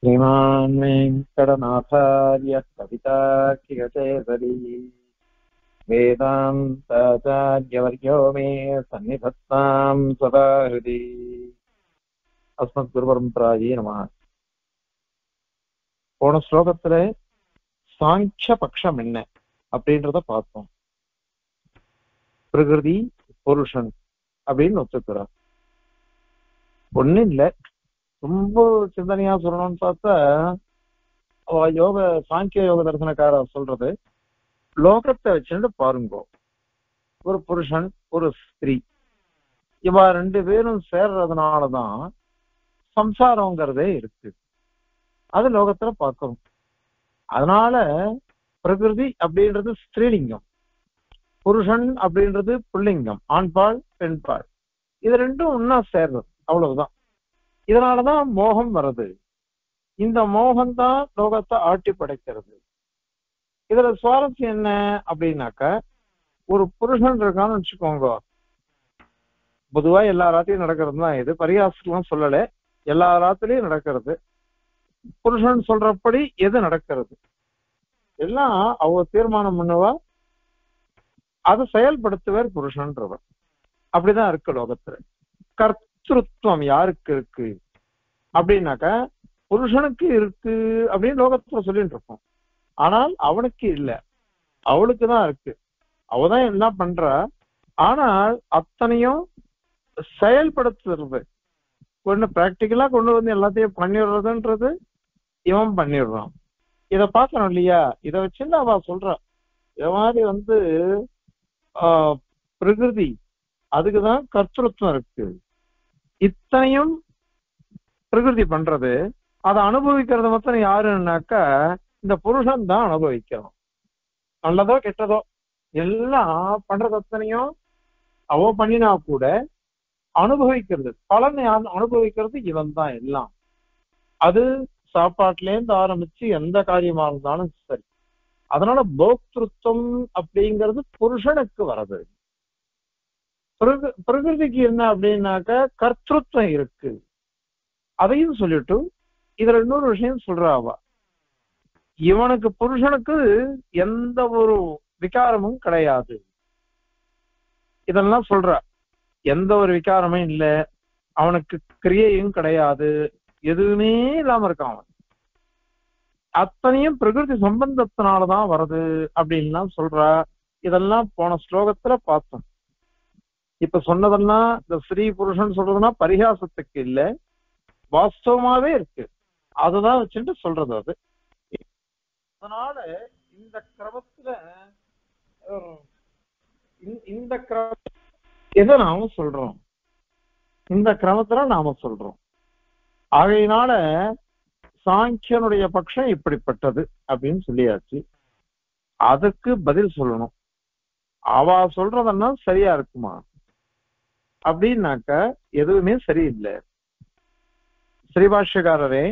श्रीमान् वेङ्कटनाथार्य कवितार्किककेसरी वेदान्ताचार्यवर्यो मे सन्निधत्तां सदा हृदि अस्मद्गुरुपरम्परायै नमः. போன ஸ்லோகத்துல சாங்கிய பட்சம் என்ன அப்படின்றத பார்த்தோம். பிரகிருதி புருஷன் அப்படின்னு ஒத்துக்கிறார். ஒண்ணு இல்ல, ரொம்ப சிந்தனையா சொல்லணும்னு பார்த்தா யோக சாங்கிய யோக தரிசனக்கார சொல்றது, லோகத்தை வச்சுட்டு பாருங்க, ஒரு புருஷன் ஒரு ஸ்திரீ இவா ரெண்டு பேரும் சேர்றதுனாலதான் சம்சாரங்கிறதே இருக்கு. அது லோகத்துல பார்க்கணும். அதனால பிரகிருதி அப்படின்றது ஸ்திரீலிங்கம், புருஷன் அப்படின்றது புல்லிங்கம், ஆண்பால் பெண்பால், இது ரெண்டும் ஒன்னா சேர்றது, அவ்வளவுதான். இதனாலதான் மோகம் வருது. இந்த மோகம் தான் லோகத்தை ஆட்டி படைக்கிறது. இதுல சுவாரஸ்யம் என்ன அப்படின்னாக்க, ஒரு புருஷன் இருக்கான்னு வச்சுக்கோங்க, பொதுவா எல்லா ராத்திரியும் நடக்கிறது தான் இது, பரிகாசம் சொல்லல, எல்லா ராத்திரியும் நடக்கிறது. புருஷன் சொல்றபடி எது நடக்கிறது எல்லாம் அவ தீர்மானம் பண்ணுவா, அதை செயல்படுத்துவர் புருஷன்றவர். அப்படிதான் இருக்கு லோகத்துல. கர்த்திருவம் யாருக்கு இருக்கு அப்படின்னாக்க புருஷனுக்கு இருக்கு அப்படின்னு லோகத்துல சொல்லிட்டு இருக்கோம். ஆனால் அவனுக்கு இல்ல, அவளுக்கு தான் இருக்கு. அவதான் என்ன பண்றா, ஆனால் அத்தனையும் செயல்படுத்துறது, ஒண்ணு பிராக்டிக்கலா கொண்டு வந்து எல்லாத்தையும் பண்ணிடுறதுன்றது இவன் பண்ணிடுறான். இத பாக்கணும் இல்லையா? இத வச்சுன்னு அவ சொல்றா, இத மாதிரி பிரகிருதி அதுக்குதான் கர்த்திருவம் இருக்கு. இத்தனையும் பிரகிருதி பண்றது, அதை அனுபவிக்கிறது மொத்தம் யாருன்னாக்கா இந்த புருஷன் தான் அனுபவிக்கிறோம். நல்லதோ கெட்டதோ எல்லாம் பண்றது அத்தனையும் அவ பண்ணினா கூட அனுபவிக்கிறது, பலனை அனுபவிக்கிறது இவன் தான் எல்லாம். அது சாப்பாட்டுல இருந்து ஆரம்பிச்சு எந்த காரியமா இருந்தாலும் சரி. அதனால போக்திருத்தம் அப்படிங்கிறது புருஷனுக்கு வர்றது. பிரகிருதிக்கு என்ன அப்படின்னாக்க கர்த்திருவம் இருக்கு. அதையும் சொல்லிட்டு இதுல இன்னொரு விஷயம் சொல்றாவா, இவனுக்கு புருஷனுக்கு எந்த ஒரு விகாரமும் கிடையாது. இதெல்லாம் சொல்ற, எந்த ஒரு விகாரமும் இல்லை, அவனுக்கு கிரியையும் கிடையாது, எதுவுமே இல்லாம இருக்கான் அவன். அத்தனையும் பிரகிருதி சம்பந்தத்தினாலதான் வருது அப்படின்லாம் சொல்றா. இதெல்லாம் போன ஸ்லோகத்துல பார்த்தோம். இப்ப சொன்னதெல்லாம் இந்த ஸ்ரீ புருஷன் சொல்றதுன்னா பரிகாசத்துக்கு இல்ல, வாஸ்தவமாவே இருக்கு. அதுதான் வச்சுட்டு சொல்றது அது. அதனால இந்த கிரமத்துல இந்த எதை நாம சொல்றோம், இந்த கிரமத்துல நாம சொல்றோம். ஆகையினால சாங்கியனுடைய பட்சம் இப்படிப்பட்டது அப்படின்னு சொல்லியாச்சு. அதுக்கு பதில் சொல்லணும். அவ சொல்றதென்னா சரியா இருக்குமா அப்படின்னாக்க எதுவுமே சரியில்லை. ஸ்ரீபாஷ்யக்காரரே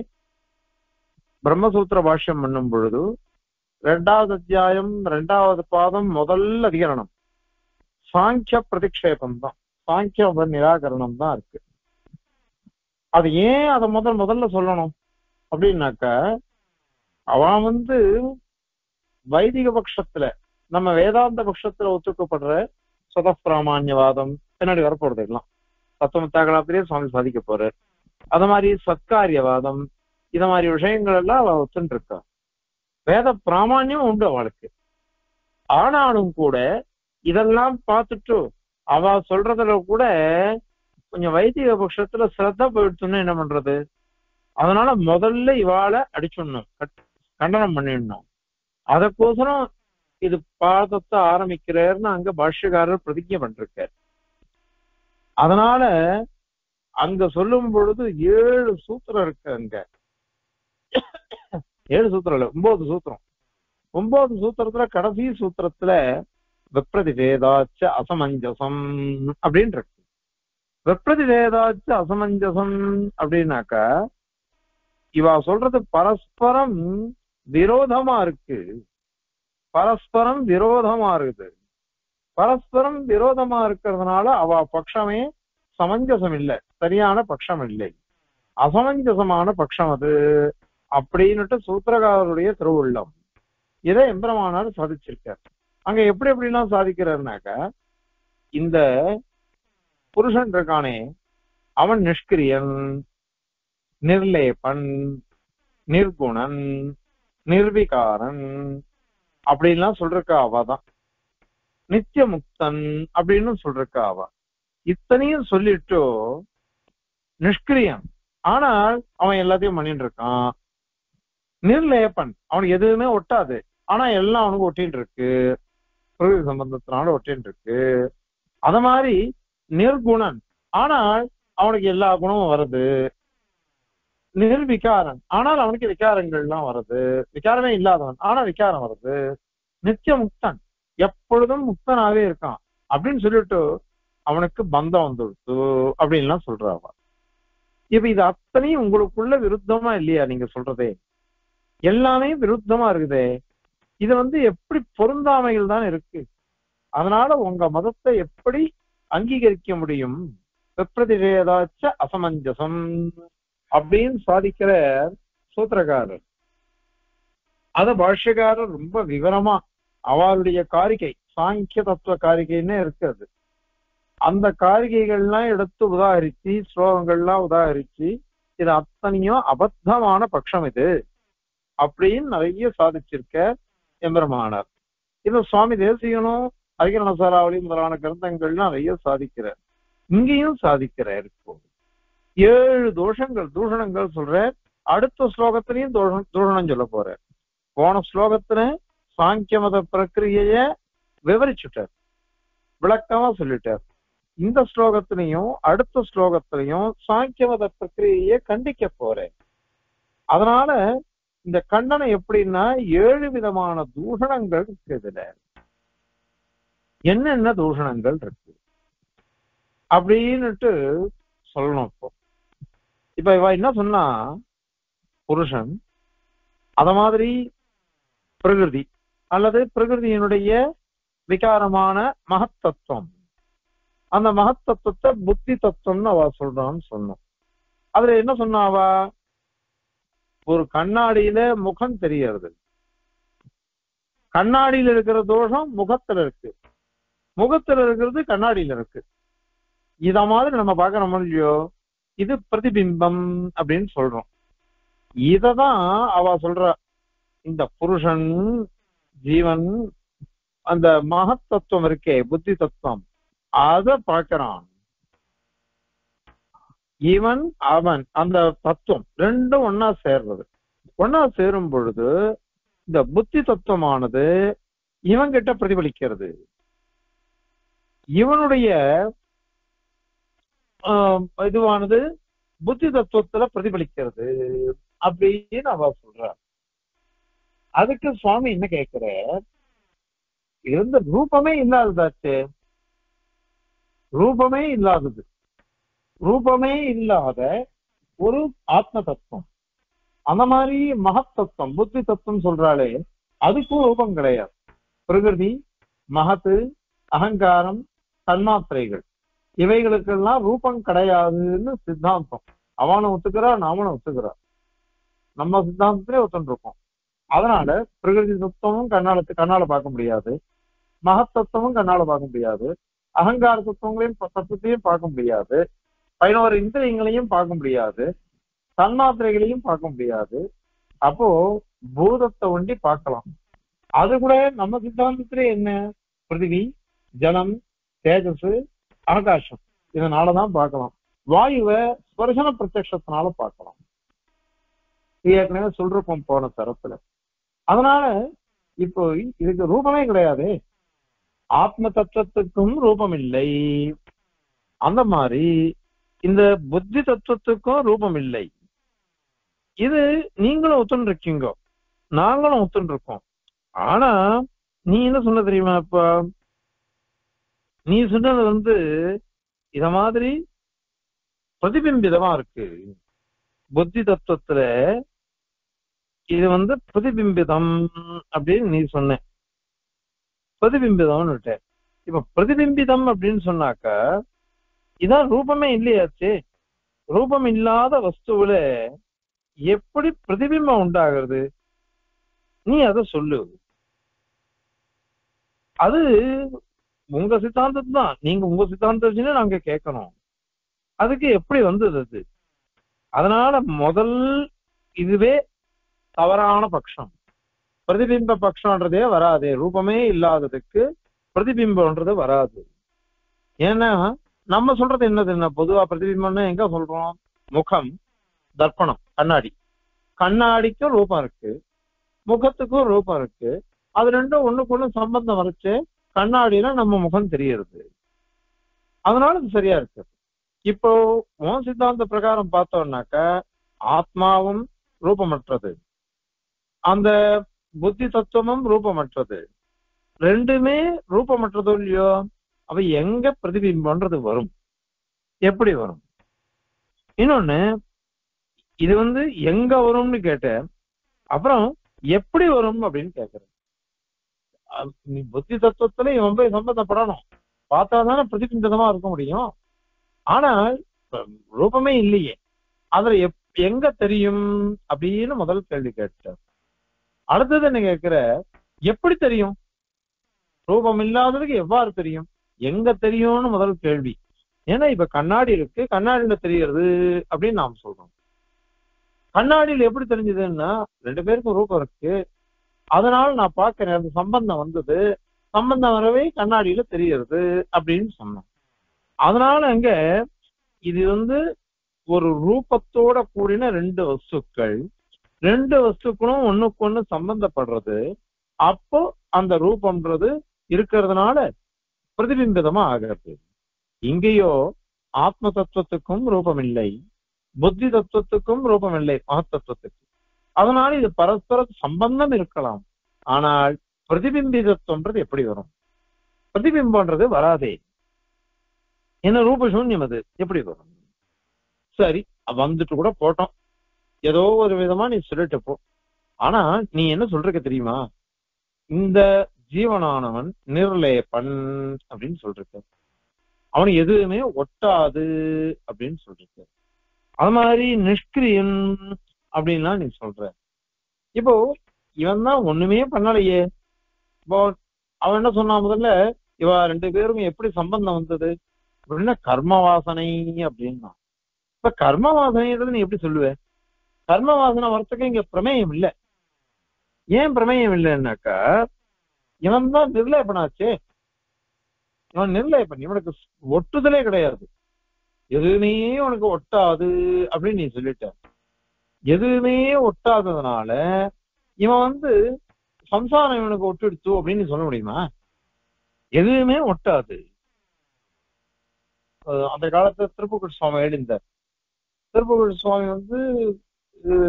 பிரம்மசூத்திர பாஷ்யம் பண்ணும் பொழுது 2வது அத்தியாயம் 2வது பாதம் முதல் அதிகரணம் சாங்கிய பிரதிக்ஷேபம் தான், சாங்கிய நிராகரணம் தான் இருக்கு. அது ஏன் அதை முதல்ல சொல்லணும் அப்படின்னாக்க, அவன் வைதிக பட்சத்துல, நம்ம வேதாந்த பட்சத்துல ஒத்துக்கப்படுற சுதப்பிராமான்யவாதம் பின்னாடி வரப்போறது எல்லாம் தத்துவத்தாகலாத்திலேயே சுவாமி சாதிக்க போறார். அது மாதிரி சத்காரியவாதம், இத மாதிரி விஷயங்கள் எல்லாம் அவ ஒத்துன்னு இருக்கா. வேத பிராமான்யம் உண்டு அவளுக்கு. ஆனாலும் கூட இதெல்லாம் பார்த்துட்டு அவ சொல்றதுல கூட கொஞ்சம் வைதிக பட்சத்துல சிரத்த போயிடுச்சுன்னு என்ன பண்றது? அதனால முதல்ல இவாளை அடிச்சுடணும், கண்டனம் பண்ணிடணும். அதற்கோசரம் இது பாதத்தை ஆரம்பிக்கிறார்னு அங்க பாஷ்யக்காரர் பிரதிஜை பண்றார். அதனால அங்க சொல்லும் பொழுது 7 சூத்திரம் இருக்கு. அங்க 7 சூத்திரம் இல்ல, 9 சூத்திரம். 9 சூத்திரத்துல கடைசி சூத்திரத்துல விப்ரதிவேதாச்ச அசமஞ்சசம் அப்படின்னு இருக்கு. விப்ரதிவேதாச்ச அசமஞ்சசம் அப்படின்னாக்கா இவா சொல்றது பரஸ்பரம் விரோதமா இருக்கு. பரஸ்பரம் விரோதமா இருக்குது. பரஸ்பரம் விரோதமா இருக்கிறதுனால அவ பட்சமே சமஞ்சசம் இல்லை, சரியான பட்சம் இல்லை, அசமஞ்சசமான பட்சம் அது. அப்படின்னுட்டு சூத்திரகாரருடைய திருவுள்ளம். இதை எம்பெருமானார் சாதிச்சிருக்கார். அங்க எப்படி எப்படிலாம் சாதிக்கிறாருனாக்கா, இந்த புருஷன் இருக்கானே அவன் நிஷ்கிரியன், நிர்லேபன், நிர்குணன், நிர்விகாரன் அப்படின்லாம் சொல்றக்கா அவதான். நித்திய முக்தன் அப்படின்னு சொல்றக்கா அவ. இத்தனையும் சொல்லிட்டு நிஷ்கிரியன், ஆனால் அவன் எல்லாத்தையும் பண்ணிட்டு இருக்கான். நிர்லேபன், அவனுக்கு எதுவுமே ஒட்டாது, ஆனா எல்லாம் அவனுக்கு ஒட்டின்னு இருக்கு, பிரகிருதி சம்பந்தத்தினால ஒட்டின்னு இருக்கு. அத மாதிரி நிர்குணன், ஆனால் அவனுக்கு எல்லா குணமும் வருது. நிர்விகாரன், ஆனால் அவனுக்கு விகாரங்கள்லாம் வருது. விகாரமே இல்லாதவன், ஆனா விகாரம் வருது. நித்திய முக்தன், எப்பொழுதும் முக்தனாவே இருக்கான் அப்படின்னு சொல்லிட்டு அவனுக்கு பந்தம் வந்துடுத்து அப்படின்லாம் சொல்றாங்க. இப்ப இது அத்தனையும் உங்களுக்குள்ள விருத்தமா இல்லையா? நீங்க சொல்றதே எல்லாமே விருத்தமா இருக்குதே. இது எப்படி பொருந்தாமைகள் தான் இருக்கு. அதனால உங்க மதத்தை எப்படி அங்கீகரிக்க முடியும்? விப்ரதிஷேதாச்ச அசமஞ்சசம் அப்படின்னு சாதிக்கிற சூத்திரக்காரர். அத பாஷ்யக்காரர் ரொம்ப விவரமா அவருடைய காரிகை, சாங்கிய தத்துவ காரிகைன்னு இருக்கிறது, அந்த காரிகைகள்லாம் எடுத்து உதாகரிச்சு, ஸ்லோகங்கள்லாம் உதாகரிச்சு, இது அத்தனையும் அபத்தமான பட்சம் இது அப்படின்னு நிறைய சாதிச்சிருக்க எம்பெருமானார். இது சுவாமி தேசிகனும் அதிகரண சாராவளி முதலான கிரந்தங்கள்லாம் நிறைய சாதிக்கிறார். இங்கேயும் சாதிக்கிறார். இப்போ 7 தூஷணங்கள் சொல்ற. அடுத்த ஸ்லோகத்திலையும் தூஷணம் சொல்ல போற. போன ஸ்லோகத்துல சாங்கிய மத பிரக்கிரிய விவரிச்சுட்டார், விளக்கமா சொல்லிட்டார். இந்த ஸ்லோகத்திலையும் அடுத்த ஸ்லோகத்திலையும் சாங்கிய மத பிரக்கிரியை கண்டிக்க போறேன். அதனால இந்த கண்டனம் எப்படின்னா 7 விதமான தூஷணங்கள் இருக்கு. இதுல என்னென்ன தூஷணங்கள் இருக்கு அப்படின்னுட்டு சொல்லணும். இப்ப இவ என்ன சொன்னா, புருஷன் அத மாதிரி பிரகிருதி அல்லது பிரகிருதியினுடைய விகாரமான மகத்தத்துவம், அந்த மகத்தத்துவத்தை புத்தி தத்துவம்னு அவ சொல்றான்னு சொன்னோம். அதுல என்ன சொன்னாவா, ஒரு கண்ணாடியில முகம் தெரியறது, கண்ணாடியில இருக்கிற தோஷம் முகத்துல இருக்கு, முகத்துல இருக்கிறது கண்ணாடியில இருக்கு. இத மாதிரி நம்ம பாக்குறோம் இல்லையோ, இது பிரதிபிம்பம் அப்படின்னு சொல்றோம். இததான் அவ சொல்ற. இந்த புருஷன் ஜீவன் அந்த மகத்தத்துவம் இருக்கே, புத்தி தத்துவம், அத பார்க்கிறான். இவன் அவன் அந்த தத்துவம் ரெண்டும் ஒன்னா சேர்றது. ஒன்னா சேரும் பொழுது இந்த புத்தி தத்துவமானது இவன் கிட்ட பிரதிபலிக்கிறது. இவனுடைய இதுவானது புத்தி தத்துவத்துல பிரதிபலிக்கிறது அப்படின்னு அவ சொல்ற. அதுக்கு சுவாமி என்ன கேட்கிற, இருந்த ரூபமே இல்லாததாச்சு, ரூபமே இல்லாதது, ரூபமே இல்லாத ஒரு ஆத்ம தத்துவம். அந்த மாதிரி மகத்தத்துவம் புத்தி தத்துவம் சொல்றாளே, அதுக்கும் ரூபம் கிடையாது. பிரகிருதி, மகத்து, அகங்காரம், தன்மாத்திரைகள், இவைகளுக்கெல்லாம் ரூபம் கிடையாதுன்னு சித்தாந்தம். அவனும் ஒத்துக்கிறா, நாமளும் ஒத்துக்கிறா, நம்ம சித்தாந்தத்திலே ஒத்துருக்கோம். அதனால பிரகிருதி தத்துவமும் கண்ணால பார்க்க முடியாது, மகத்தத்துவமும் கண்ணால பார்க்க முடியாது, அகங்கார தத்துவங்களையும் தத்துவத்தையும் பார்க்க முடியாது, 11 இந்திரியங்களையும் பார்க்க முடியாது, தன்மாத்திரைகளையும் பார்க்க முடியாது. அப்போ பூதத்தை ஒண்டி பார்க்கலாம். அது கூட நம்ம சித்தாந்தத்திலே என்ன, பிருத்திவி, ஜலம், தேஜஸ், ஆகாசம், இதனாலதான் பார்க்கலாம். வாயுவை ஸ்பர்சன பிரத்யக்ஷத்தினால பார்க்கலாம். ஏற்கனவே சொல்றோம் போன தரத்துல. அதனால இப்போ இதுக்கு ரூபமே கிடையாது, ஆத்ம தத்துவத்துக்கும் ரூபம் இல்லை. அந்த மாதிரி இந்த புத்தி தத்துவத்துக்கும் ரூபம் இல்லை. இது நீங்களும் ஒத்துன்னு இருக்கீங்க, நாங்களும் ஒத்துன்னு இருக்கோம். ஆனா நீ என்ன சொன்ன தெரியுமா, இப்ப நீ சொன்னது இத மாதிரி பிரதிபிம்பிதமா இருக்கு. புத்தி தத்துவத்துல இது பிரதிபிம்பிதம் அப்படின்னு நீ சொன்ன. பிரதிபிம்பிதம்னு விட்ட. இப்ப பிரதிபிம்பிதம் அப்படின்னு சொன்னாக்க இதான் ரூபமே இல்லையாச்சு. ரூபம் இல்லாத வஸ்துவில எப்படி பிரதிபிம்பம் உண்டாகிறது? நீ அதை சொல்லு. அது உங்க சித்தாந்தம் தான், நீங்க உங்க சித்தாந்தம் நாங்க கேட்கணும். அதுக்கு எப்படி வந்தது அது? அதனால முதல் இதுவே தவறான பட்சம். பிரதிபிம்ப பட்சம்ன்றதே வராது. ரூபமே இல்லாததுக்கு பிரதிபிம்பம்ன்றது வராது. ஏன்னா நம்ம சொல்றது என்னதுன்னா, பொதுவா பிரதிபிம்பம்னு எங்க சொல்றோம்? முகம், தர்ப்பணம், கண்ணாடி. கண்ணாடிக்கும் ரூபம் இருக்கு, முகத்துக்கும் ரூபம் இருக்கு. அது ரெண்டும் ஒண்ணுக்கு ஒண்ணு சம்பந்தம் வரைச்சு கண்ணாடியில நம்ம முகம் தெரியுது. அதனால இது சரியா இருக்கு. இப்போ உன் சித்தாந்த பிரகாரம் பார்த்தோம்னாக்க ஆத்மாவும் ரூபமற்றது, அந்த புத்தி தத்துவமும் ரூபமற்றது, ரெண்டுமே ரூபமற்றதோ இல்லையோ, அவ எங்க பிரதிபிம்பம்ன்றது வரும்? எப்படி வரும்? இன்னொன்னு, இது எங்க வரும்னு கேட்டேன், அப்புறம் எப்படி வரும் அப்படின்னு கேக்குறேன். நீ புத்தி தத்துவத்துல இவன் போய் சம்பந்தப்படணும், பார்த்தாதானே பிரதிபிம்பமா இருக்க முடியும். ஆனால் ரூபமே இல்லையே, அதுல எங்க தெரியும் அப்படின்னு முதல் கேள்வி கேட்டார். அடுத்தது என்ன கேட்கிற, எப்படி தெரியும்? ரூபம் இல்லாததுக்கு எவ்வாறு தெரியும், எங்க தெரியும்னு முதல் கேள்வி. ஏன்னா இப்ப கண்ணாடி இருக்கு, கண்ணாடியில தெரியறது அப்படின்னு நாம் சொல்றோம். கண்ணாடியில் எப்படி தெரிஞ்சதுன்னா, ரெண்டு பேருக்கும் ரூபம் இருக்கு, அதனால நான் பாக்குறேன், அந்த சம்பந்தம் வந்தது, சம்பந்தம் வரவே கண்ணாடியில தெரியறது அப்படின்னு சொன்னோம். அதனால அங்க இது ஒரு ரூபத்தோட கூடின ரெண்டு வஸ்துக்கள், ரெண்டு வஸ்துக்களும் ஒண்ணுக்கு ஒண்ணு சம்பந்தப்படுறது. அப்போ அந்த ரூபம்ன்றது இருக்கிறதுனால பிரதிபிம்பிதமா ஆகிறது. இங்கேயோ ஆத்ம தத்துவத்துக்கும் ரூபம் இல்லை, புத்தி தத்துவத்துக்கும் ரூபம் இல்லை, மகத்தத்துவத்துக்கு. அதனால இது பரஸ்பர சம்பந்தம் இருக்கலாம், ஆனால் பிரதிபிம்பிதத்துவம்ன்றது எப்படி வரும்? பிரதிபிம்பம்ன்றது வராதே, என்ன ரூபசூன்யம், அது எப்படி வரும்? சரி, வந்துட்டு கூட போட்டோம், ஏதோ ஒரு விதமா நீ சொல்லிட்டு போ. ஆனா நீ என்ன சொல்றக்க தெரியுமா? இந்த ஜீவனானவன் நிர்லேபன் அப்படின்னு சொல்லிருக்க, அவனுக்கு எதுவுமே ஒட்டாது அப்படின்னு சொல்லிருக்க. அது மாதிரி நிஷ்கிரியன் அப்படின்லாம் நீ சொல்ற. இப்போ இவன் தான் ஒண்ணுமே பண்ணலையே. இப்போ அவன் என்ன சொன்னான் முதல்ல, இவ ரெண்டு பேரும் எப்படி சம்பந்தம் வந்தது அப்படின்னா கர்ம வாசனை அப்படின்னா. இப்ப கர்ம வாசனைன்றது நீ எப்படி சொல்லுவ? கர்ம வாசனை வரத்துக்கு இங்க பிரமேயம் இல்லை. ஏன் பிரமேயம் இல்லைன்னாக்கா, இவன் தான் நிர்லேபனாச்சே. இவன் நிர்லேபன், இவனுக்கு ஒட்டுதலே கிடையாது, எதுவுமே உனக்கு ஒட்டாது அப்படின்னு நீ சொல்லிட்ட. எதுவுமே ஒட்டாததுனால இவன் சம்சாரம் இவனுக்கு ஒட்டுடுச்சு அப்படின்னு சொல்ல முடியுமா? எதுவுமே ஒட்டாது. அந்த காலத்துல திருப்புகழ் சுவாமி எழுந்தார். திருப்புகழ் சுவாமி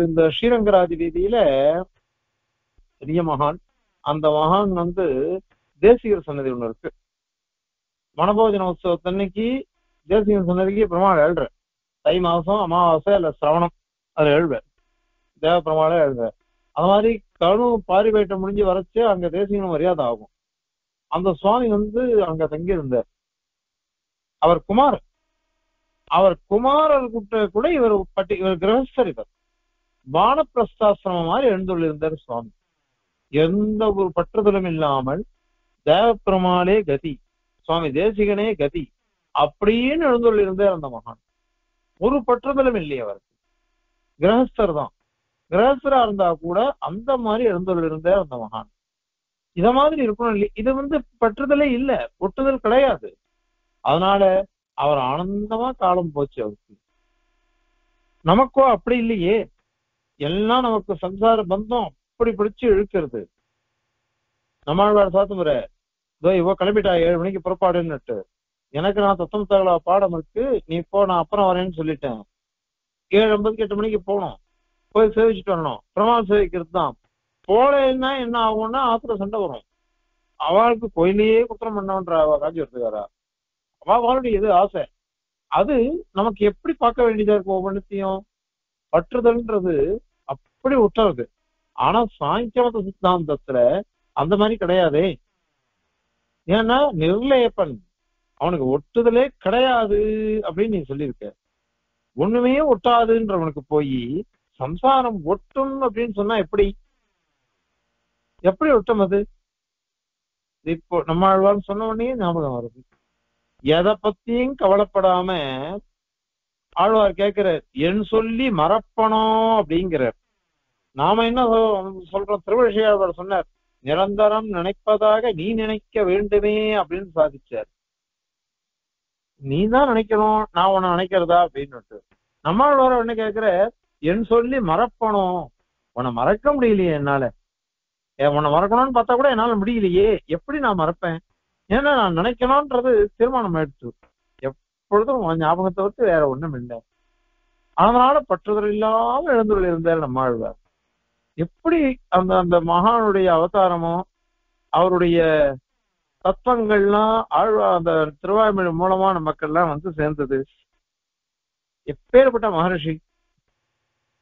இந்த ஸ்ரீரங்கராதி வீதியில பெரிய மகான். அந்த மகான் தேசிகர் சன்னதி ஒண்ணு இருக்கு. வனபோஜன உற்சவத்தன்னைக்கு தேசிகர் சன்னதிக்கு பெருமாள் எழுற, தை மாசம் அமாவாசை இல்ல சிரவணம், அதுல எழுவ தேவ பெருமாளே எழுற. அது மாதிரி கணு பாரிவேட்டம் முடிஞ்சு வரைச்சு அங்க தேசிகனும் மரியாதை ஆகும். அந்த சுவாமி அங்க தங்கி இருந்தார். அவர் குமாரர். அவர் குமாரர் கூட இவர் இவர் கிரகஸ்தர். இவர் வானப்பிரஸ்தாசிரமம் மாதிரி எழுந்துள்ளிருந்தார் சுவாமி. எந்த ஒரு பற்றுதலும் இல்லாமல் தேவப்பெருமாளே கதி, சுவாமி தேசிகனே கதி அப்படின்னு எழுந்துள்ளிருந்தார் அந்த மகான். ஒரு பற்றுதலும் இல்லை அவருக்கு. கிரகஸ்தர் தான், கிரகஸ்தரா இருந்தா கூட அந்த மாதிரி எழுந்துள்ளிருந்தார் அந்த மகான். இத மாதிரி இருக்கணும் இல்லை. இது பற்றுதலே இல்லை, ஒட்டுதல் கிடையாது. அதனால அவர் ஆனந்தமா காலம் போச்சு அவருக்கு. நமக்கோ அப்படி இல்லையே. எல்லாம் நமக்கு சம்சார பந்தம் அப்படி பிடிச்சு இழுக்கிறது. நம்மாழ்வார் சாத்துமுறை, இதோ இவ கிளம்பிட்டா 7 மணிக்கு புறப்பாடுன்னுட்டு, எனக்கு நான் தத்துவ தகவலா பாடம் இருக்கு, நீ போ, நான் அப்புறம் வரேன்னு சொல்லிட்டேன். 7:50 8 மணிக்கு போகணும், போய் சேவிச்சுட்டு வரணும். பிரமாணம் சேவிக்கிறது தான். போலேன்னா என்ன ஆகும்னா ஆத்திர சண்டை வரும். அவளுக்கு கோயிலையே குற்றம் பண்ணவன்ற காஞ்சி எடுத்துக்காரா, அவளுடைய எது ஆசை, அது நமக்கு எப்படி பார்க்க வேண்டியதா இருக்கும். ஒவ்வொன்றுத்தையும் பற்றுதல்ன்றது அப்படி விட்டுறது. ஆனா சாங்கிய சித்தாந்தத்துல அந்த மாதிரி கிடையாதே. ஏன்னா நிர்லேபன், அவனுக்கு ஒட்டுதலே கிடையாது அப்படின்னு நீ சொல்லியிருக்க. ஒண்ணுமே ஒட்டாதுன்றவனுக்கு போய் சம்சாரம் ஒட்டும் அப்படின்னு சொன்னா எப்படி எப்படி ஒட்டும் அது? இப்போ நம்ம ஆழ்வார் சொன்ன உடனே ஞாபகம் வருது. எதை பத்தியும் கவலைப்படாம ஆழ்வார் கேட்கிறார், என் சொல்லி மறப்பணும் அப்படிங்கிறார். நாம என்ன சொல்றோம்? திருவள்ளுவர் சொன்னார், நிரந்தரம் நினைப்பதாக நீ நினைக்க வேண்டுமே அப்படின்னு சாதிச்சார். நீ தான் நினைக்கணும், நான் உன்னை நினைக்கிறதா அப்படின்னு. நம்மளோட என்ன கேட்கிற, என் சொல்லி மறப்பணும், உன்னை மறக்க முடியலையே என்னால. உன்னை மறக்கணும்னு பார்த்தா கூட என்னால முடியலையே, எப்படி நான் மறப்பேன்? ஏன்னா நான் நினைக்கணும்ன்றது தீர்மானம் ஆயிடுச்சு. எப்பொழுதும் ஞாபகத்தை விட்டு வேற ஒண்ணும் இல்லை. அதனால பற்றுதல் இல்லாம எழுந்துள்ள இருந்தார் நம்ம ஆழ்வார். எப்படி அந்த அந்த மகானுடைய அவதாரமோ அவருடைய தத்துவங்கள்லாம் ஆழ்வார் அந்த திருவாய்மொழி மூலமா நமக்கெல்லாம் வந்து சேர்ந்தது. எப்பேற்பட்ட மகரிஷி!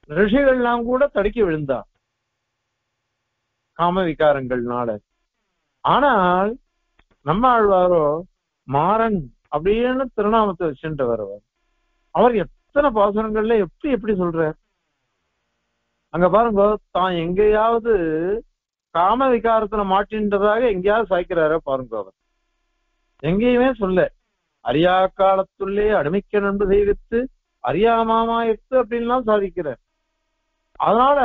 ரிஷிகள்லாம் கூட தடுக்கி விழுந்தா காம விகாரங்கள்னால. ஆனால் நம்ம ஆழ்வாரோ மாறன் அப்படின்னு திருநாமத்தை வச்சுட்டு வருவார். அவர் எத்தனை பாசுரங்கள்ல எப்படி எப்படி சொல்றார் அங்க பாருங்க. தான் எங்கேயாவது காம விகாரத்துல மாட்டின்றதாக எங்கேயாவது சாய்க்கிறார பாருங்க. அவர் எங்கேயுமே சொல்ல, அரியா காலத்துள்ளே அடிமைக்க நன்பு செய்வித்து அறியாமாமாயிற்று அப்படின்லாம் சாதிக்கிறார். அதனால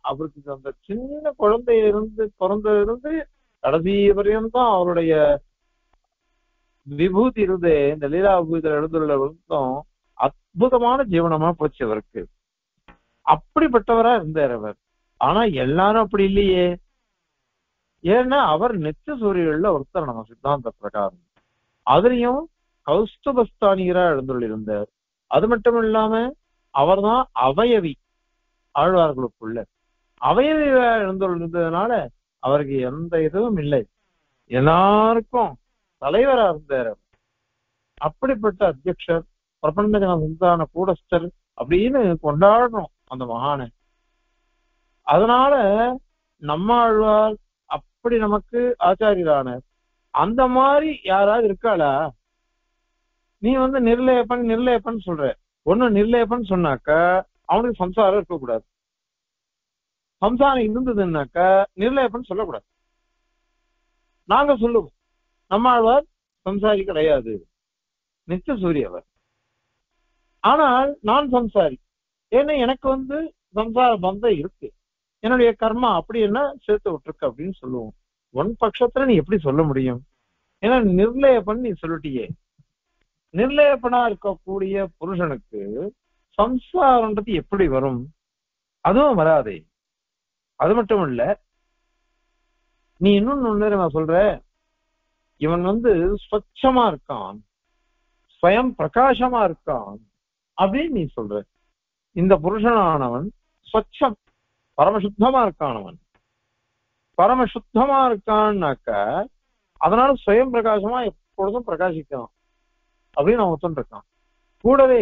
அவருக்கு அந்த சின்ன குழந்தையிலிருந்து பிறந்திலிருந்து கடைசி வரையும் தான் அவருடைய விபூதி இருந்தே, இந்த லீலா விபூதியில எழுந்துள்ள விருந்தம் அற்புதமான ஜீவனமா போச்சு அவருக்கு. அப்படிப்பட்டவரா இருந்தார் அவர். ஆனா எல்லாரும் அப்படி இல்லையே. ஏன்னா அவர் நித்திய சூரியர்கள்ல ஒருத்தர் நம்ம சித்தாந்த பிரகாரம். அதுலயும் கௌஸ்துபஸ்தானிகரா எழுந்துள்ளிருந்தார். அது மட்டும் இல்லாம அவர்தான் அவயவி, ஆழ்வார்களுக்குள்ள அவயவியா எழுந்துள்ளதுனால அவருக்கு எந்த இதுவும் இல்லை, எல்லாருக்கும் தலைவரா இருந்தார். அப்படிப்பட்ட அத்தியக்ஷர், பிரபஞ்ச சந்தான கூடஸ்தர் அப்படின்னு கொண்டாடுறோம் அந்த மகானை. அதனால நம்ம ஆழ்வார் அப்படி நமக்கு ஆச்சாரியரான அந்த மாதிரி யாராவது இருக்காளா? நீ வந்து நிர்லேபன் சொல்ற. ஒண்ணு நிர்லேபன் சொன்னாக்க அவனுக்கு சம்சாரம் இருக்கக்கூடாது. சம்சாரம் இருந்ததுன்னாக்க நிர்லேபன் சொல்லக்கூடாது. நாங்க சொல்லுவோம் நம்ம ஆழ்வார் சம்சாரி கிடையாது, நித்திய சூரியவர். ஆனால் நான் சம்சாரி, ஏன்னா எனக்கு வந்து சம்சார பந்தம் இருக்கு, என்னுடைய கர்மா அப்படி என்ன சேர்த்து விட்டுருக்கு அப்படின்னு சொல்லுவோம். ஒன் பட்சத்துல நீ எப்படி சொல்ல முடியும்? ஏன்னா நிர்லேபன் நீ சொல்லிட்டியே. நிர்லேபனா இருக்கக்கூடிய புருஷனுக்கு சம்சாரன்றது எப்படி வரும்? அதுவும் வராதே. அது மட்டும் இல்ல, நீ இன்னொன்னு நான் சொல்ற, இவன் வந்து ஸ்வச்சமா இருக்கான், ஸ்வயம் பிரகாசமா இருக்கான் அப்படின்னு நீ சொல்ற. இந்த புருஷனானவன் ஸ்வச்சம், பரமசுத்தமா இருக்கானவன். பரமசுத்தமா இருக்கான்னாக்க அதனால ஸ்வயம் பிரகாசமா எப்பொழுதும் பிரகாசிக்கலாம் அப்படின்னு அவன் ஒத்துருக்கான். கூடவே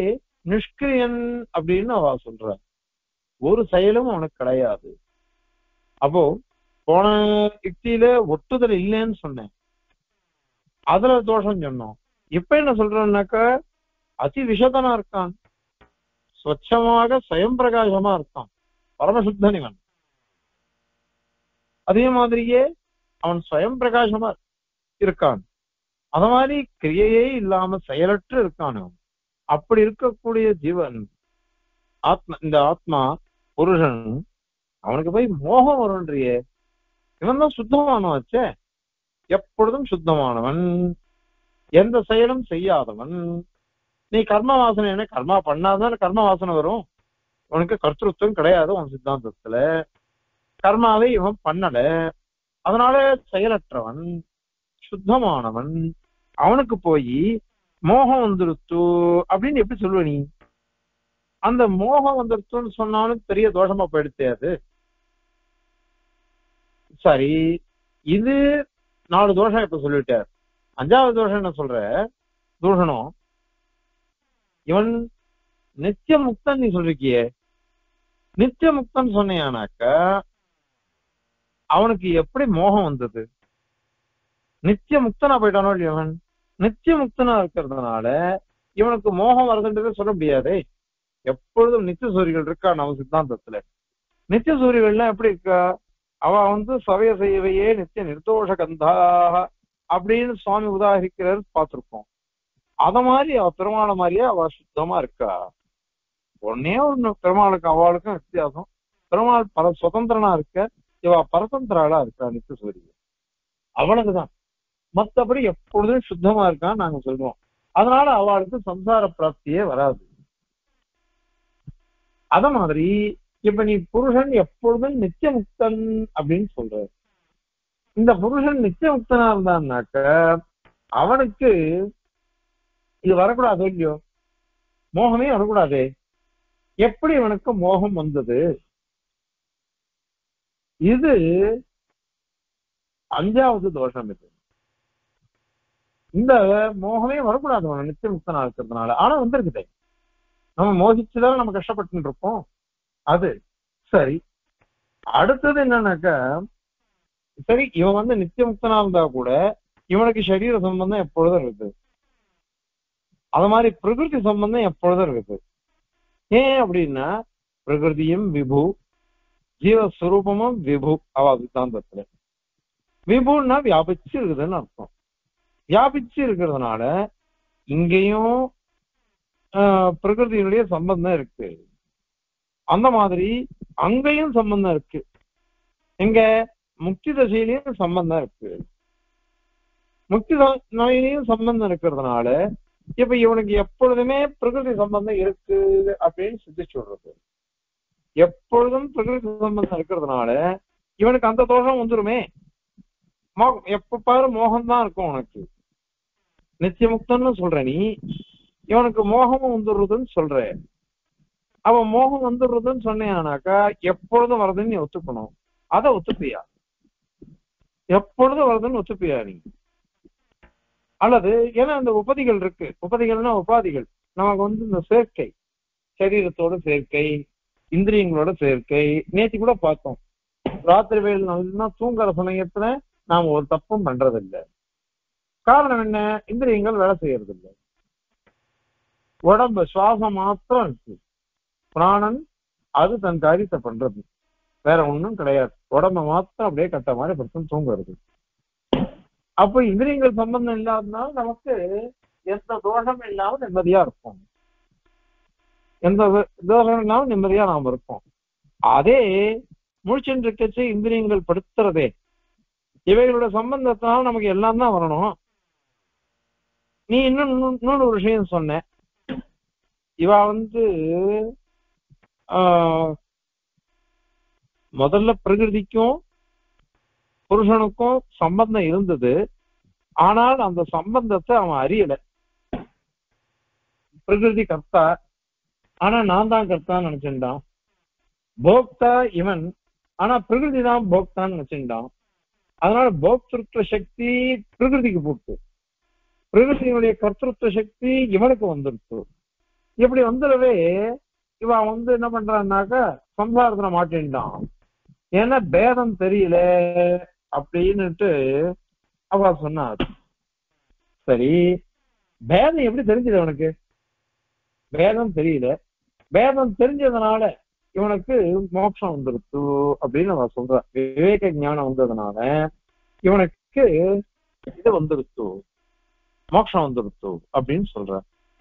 நிஷ்கிரியன் அப்படின்னு அவ சொல்ற. ஒரு செயலும் அவனுக்கு கிடையாது. அப்போ போன யுக்தியில ஒட்டுதல் இல்லைன்னு சொன்னேன், அதுல தோஷம் சொன்னோம். இப்ப என்ன சொல்றோம்னாக்க அதி விஷதனா இருக்கான், ஸ்வச்சமாக ஸ்வயம் பிரகாசமா இருக்கான், பரமசுத்தன் இவன். அதே மாதிரியே அவன் ஸ்வயம் பிரகாசமா இருக்கான். அத மாதிரி கிரியையே இல்லாம செயலற்று இருக்கான் அவன். அப்படி இருக்கக்கூடிய ஜீவன் ஆத்மா, இந்த ஆத்மா புருஷன், அவனுக்கு போய் மோகம் வரும்ன்றியே. இவன் தான் சுத்தமானவச்சே, எப்பொழுதும் சுத்தமானவன், எந்த செயலும் செய்யாதவன். நீ கர்ம வாசனை என்ன கர்மா பண்ணாதான் கர்ம வாசனை வரும். உனக்கு கர்த்தத்துவம் கிடையாது உன் சித்தாந்தத்துல. கர்மாவை இவன் பண்ணல, அதனால செயலற்றவன், சுத்தமானவன். அவனுக்கு போய் மோகம் வந்துருத்து அப்படின்னு எப்படி சொல்லுவ நீ? அந்த மோகம் வந்துருத்துன்னு சொன்னாலும் பெரிய தோஷமா போயிடுத்தே அது. சரி, இது 4 தோஷம் இப்ப சொல்லிட்டார். 5வது தோஷம் என்ன சொல்ற? தூஷணம். இவன் நித்திய முக்தன் நீ சொல்றியே. நித்திய முக்தன் சொன்னியானாக்க அவனுக்கு எப்படி மோகம் வந்தது? நித்திய முக்தனா போயிட்டானோ இவன். நித்திய முக்தனா இருக்கிறதுனால இவனுக்கு மோகம் வருதுன்றதை சொல்ல முடியாதே. எப்பொழுதும் நித்திய சூரிகள் இருக்கா நம்ம சித்தாந்தத்துல. நித்திய சூரிகள்லாம் எப்படி இருக்கா? அவ சமய செய்வையே நித்திய நிர்தோஷ கந்தாக அப்படின்னு சுவாமி உதாகரிக்கிறார் பார்த்திருக்கோம். அத மாதிரி அவ பெருமாளை மாதிரியே அவ சுத்தமா இருக்கா. ஒன்னே ஒண்ணு பெருமாளுக்கு அவளுக்கும் வித்தியாசம், பெருமாள் பல சுதந்திரனா இருக்க, இவ பரதந்திராளா இருக்கா நித்திய சூரியன். அவனுக்குதான். மத்தபடி எப்பொழுதும் சுத்தமா இருக்கான்னு நாங்க சொல்றோம். அதனால அவளுக்கு சம்சார பிராப்தியே வராது. அத மாதிரி இப்ப நீ புருஷன் எப்பொழுதும் நித்திய முக்தன் அப்படின்னு சொல்ற. இந்த புருஷன் நித்திய முக்தனா இருந்தான்னாக்க அவனுக்கு இது வரக்கூடாது இல்லையோ, மோகமே வரக்கூடாது. எப்படி அவனுக்கு மோகம் வந்தது? இது 5வது தோஷம். இது இந்த மோகமே வரக்கூடாது அவன் நித்திய முக்தனா இருக்கிறதுனால. ஆனா வந்திருக்குதே, நம்ம மோகிச்சுதான் நம்ம கஷ்டப்பட்டு இருப்போம். அது சரி. அடுத்தது என்னன்னாக்கா, சரி இவன் நித்திய முக்தனா இருந்தா கூட இவனுக்கு சரீர சம்பந்தம் எப்பொழுதும் இருக்குது. அது மாதிரி பிரகிருதி சம்பந்தம் எப்பொழுதும் இருக்குது. ஏன் அப்படின்னா பிரகிருதியும் விபு, ஜீவஸ்வரூபமும் விபு. அவ சித்தாந்தத்துல விபுன்னா வியாபிச்சு இருக்குதுன்னு அர்த்தம். வியாபிச்சு இருக்கிறதுனால இங்கேயும் பிரகிருதியினுடைய சம்பந்தம் இருக்கு. அந்த மாதிரி அங்கேயும் சம்பந்தம் இருக்கு. எங்க முக்தி தசையிலையும் சம்பந்தம் இருக்கு. முக்தி நோயிலையும் சம்பந்தம் இருக்கிறதுனால இப்ப இவனுக்கு எப்பொழுதுமே பிரகிருதி சம்பந்தம் இருக்கு அப்படின்னு சிந்திச்சு சொல்றது. எப்பொழுதும் பிரகிருதி சம்பந்தம் இருக்கிறதுனால இவனுக்கு அந்த தோஷம் வந்துருமே. எப்ப பாரு மோகம்தான் இருக்கும் உனக்கு. நித்திய முக்தன்னு சொல்ற நீ, இவனுக்கு மோகமும் வந்துடுறதுன்னு சொல்ற. அவன் மோகம் வந்துடுறதுன்னு சொன்னானாக்கா எப்பொழுதும் வருதுன்னு நீ ஒத்துக்கணும். அதை ஒத்துப்பியா? எப்பொழுதும் வருதுன்னு ஒத்துப்பியா நீ? அல்லது ஏன்னா இந்த உபதிகள் இருக்கு. உபதிகள்னா உபாதிகள். நமக்கு இந்த சேர்க்கை, சரீரத்தோட சேர்க்கை, இந்திரியங்களோட சேர்க்கை. நேற்று கூட பார்த்தோம், ராத்திரி வேலை நல்லா தூங்குற சமயத்துல நாம ஒரு தப்பும் பண்றதில்லை. காரணம் என்ன? இந்திரியங்கள் வேலை செய்யறது இல்லை. உடம்பு சுவாசம் மாத்திரம் இருக்கு. பிராணன் அது தன் காரியத்தை பண்றது, வேற ஒண்ணும் கிடையாது. உடம்ப மாத்திரம் அப்படியே கட்ட மாதிரி படுத்து தூங்குறது. அப்ப இந்திரியங்கள் சம்பந்தம் இல்லாததுனால நமக்கு எந்த தோஷமும் இல்லாம நிம்மதியா இருக்கும். எந்த தோஷம் இல்லாம நிம்மதியா நாம இருப்போம். அதே முழிச்சுட்டு இருக்கச்சு இந்திரியங்கள் படுத்துறதே, இவைகளோட சம்பந்தத்தினால நமக்கு எல்லாம் தான் வரணும். நீ இன்னொரு விஷயம் சொன்ன, இவ முதல்ல பிரகிருதிக்கும் புருஷனுக்கும் சம்பந்தம் இருந்தது. ஆனால் அந்த சம்பந்தத்தை அவன் அறியல. பிரகிருதி கர்த்தா, ஆனா நான் தான் கர்த்தான்னு நினைச்சுட்டான். போக்தா இவன், ஆனா பிரகிருதி தான் போக்தான்னு நினைச்சுட்டான். அதனால போக்திருத்துவ சக்தி பிரகிருதிக்கு போட்டு, பிரகிருதியினுடைய கர்த்தத்துவ சக்தி இவனுக்கு வந்துருச்சு. இப்படி வந்துடவே இவன் என்ன பண்றான்னாக்கா சம்சாரத்துல மாட்டின்டான். ஏன்னா பேதம் தெரியல அப்படின்னுட்டு அவ சொன்னார். சரி, பேதம் எப்படி தெரிஞ்சது அவனுக்கு? பேதம் தெரியல. பேதம் தெரிஞ்சதுனால இவனுக்கு மோட்சம் வந்துருச்சு அப்படின்னு அவ சொல்ற. விவேக ஞானம் வந்ததுனால இவனுக்கு இது வந்துருச்சு, மோட்சம் வந்துருச்சு அப்படின்னு சொல்ற.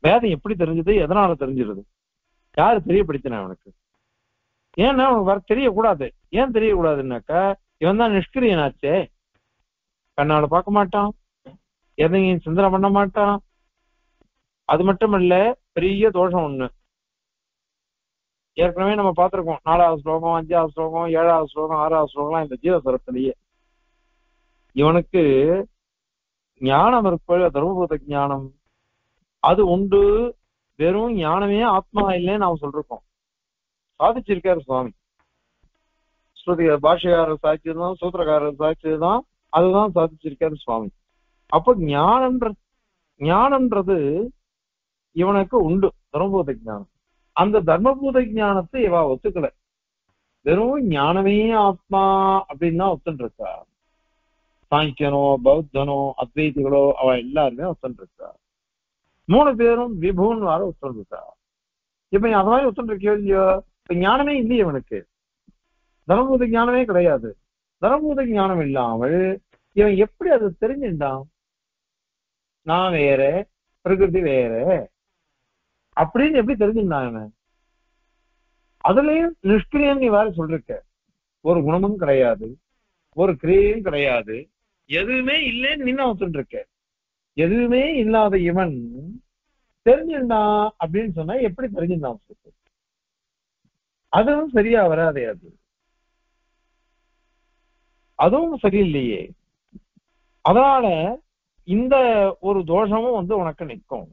வேதம் எப்படி தெரிஞ்சது? எதனால தெரிஞ்சிருது? யாரு தெரியப்படுத்தினா அவனுக்கு? ஏன்னா அவனுக்கு வர தெரியக்கூடாது. ஏன் தெரியக்கூடாதுன்னாக்கா இவன் தான் நிஷ்கிரியனாச்சே. கண்ணால பார்க்க மாட்டான், எதையும் சிந்தனை பண்ண மாட்டான். அது மட்டும் இல்ல, பெரிய தோஷம் ஒண்ணு ஏற்கனவே நம்ம பார்த்திருக்கோம். 4வது ஸ்லோகம், 5வது ஸ்லோகம், 7வது ஸ்லோகம், 6வது ஸ்லோகம், இந்த ஜீவசரத்திலேயே இவனுக்கு ஞானம் இருப்ப தர்மபூத ஞானம் அது உண்டு. வெறும் ஞானமே ஆத்மா இல்லைன்னு நாம சொல்றோம். சாதிச்சிருக்காரு சுவாமி. ஸ்ருதி பாஷையாரர் சாதிச்சதுதான், சூத்திரக்காரர் சாதிச்சதுதான், அதுதான் சாதிச்சிருக்காரு சுவாமி. அப்ப ஞானம்ன்றது இவனுக்கு உண்டு, தர்மபூத ஞானம். அந்த தர்மபூத ஞானத்தை இவ ஒத்துக்கல. வெறும் ஞானமே ஆத்மா அப்படின்னு தான் ஒத்துன்னு இருக்கா. சாங்கியனோ பௌத்தனோ அத்வைதிகளோ அவ எல்லாருமே ஒத்துன்னு இருக்கா. 3 பேரும் விபுன்னு வர ஒத்துன்னு இருக்கா. இப்ப நீ அது மாதிரி ஒத்துட்டு இருக்கியோ இல்லையோ, இப்ப ஞானமே இல்லையே அவனுக்கு, தர்மபூத ஞானமே கிடையாது. தர்மபூத ஞானம் இல்லாமல் இவன் எப்படி அது தெரிஞ்சுட்டான்? நான் வேற, பிரகிருதி வேற அப்படின்னு எப்படி தெரிஞ்சுட்டான் இவன்? அதுலயும் நிஷ்கிரியம் நீ வேற சொல்லிருக்க, ஒரு குணமும் கிடையாது, ஒரு கிரியையும் கிடையாது, எதுவுமே இல்லைன்னு நின்ன ஒத்துட்டு இருக்க. எதுவுமே இல்லாத இவன் தெரிஞ்சுட்டான் அப்படின்னு சொன்னா எப்படி தெரிஞ்சுட்டான்? அதுவும் சரியா வராதே, அதுவும் சரியில்லையே. அதனால இந்த ஒரு தோஷமும் உனக்கு நிற்கும்.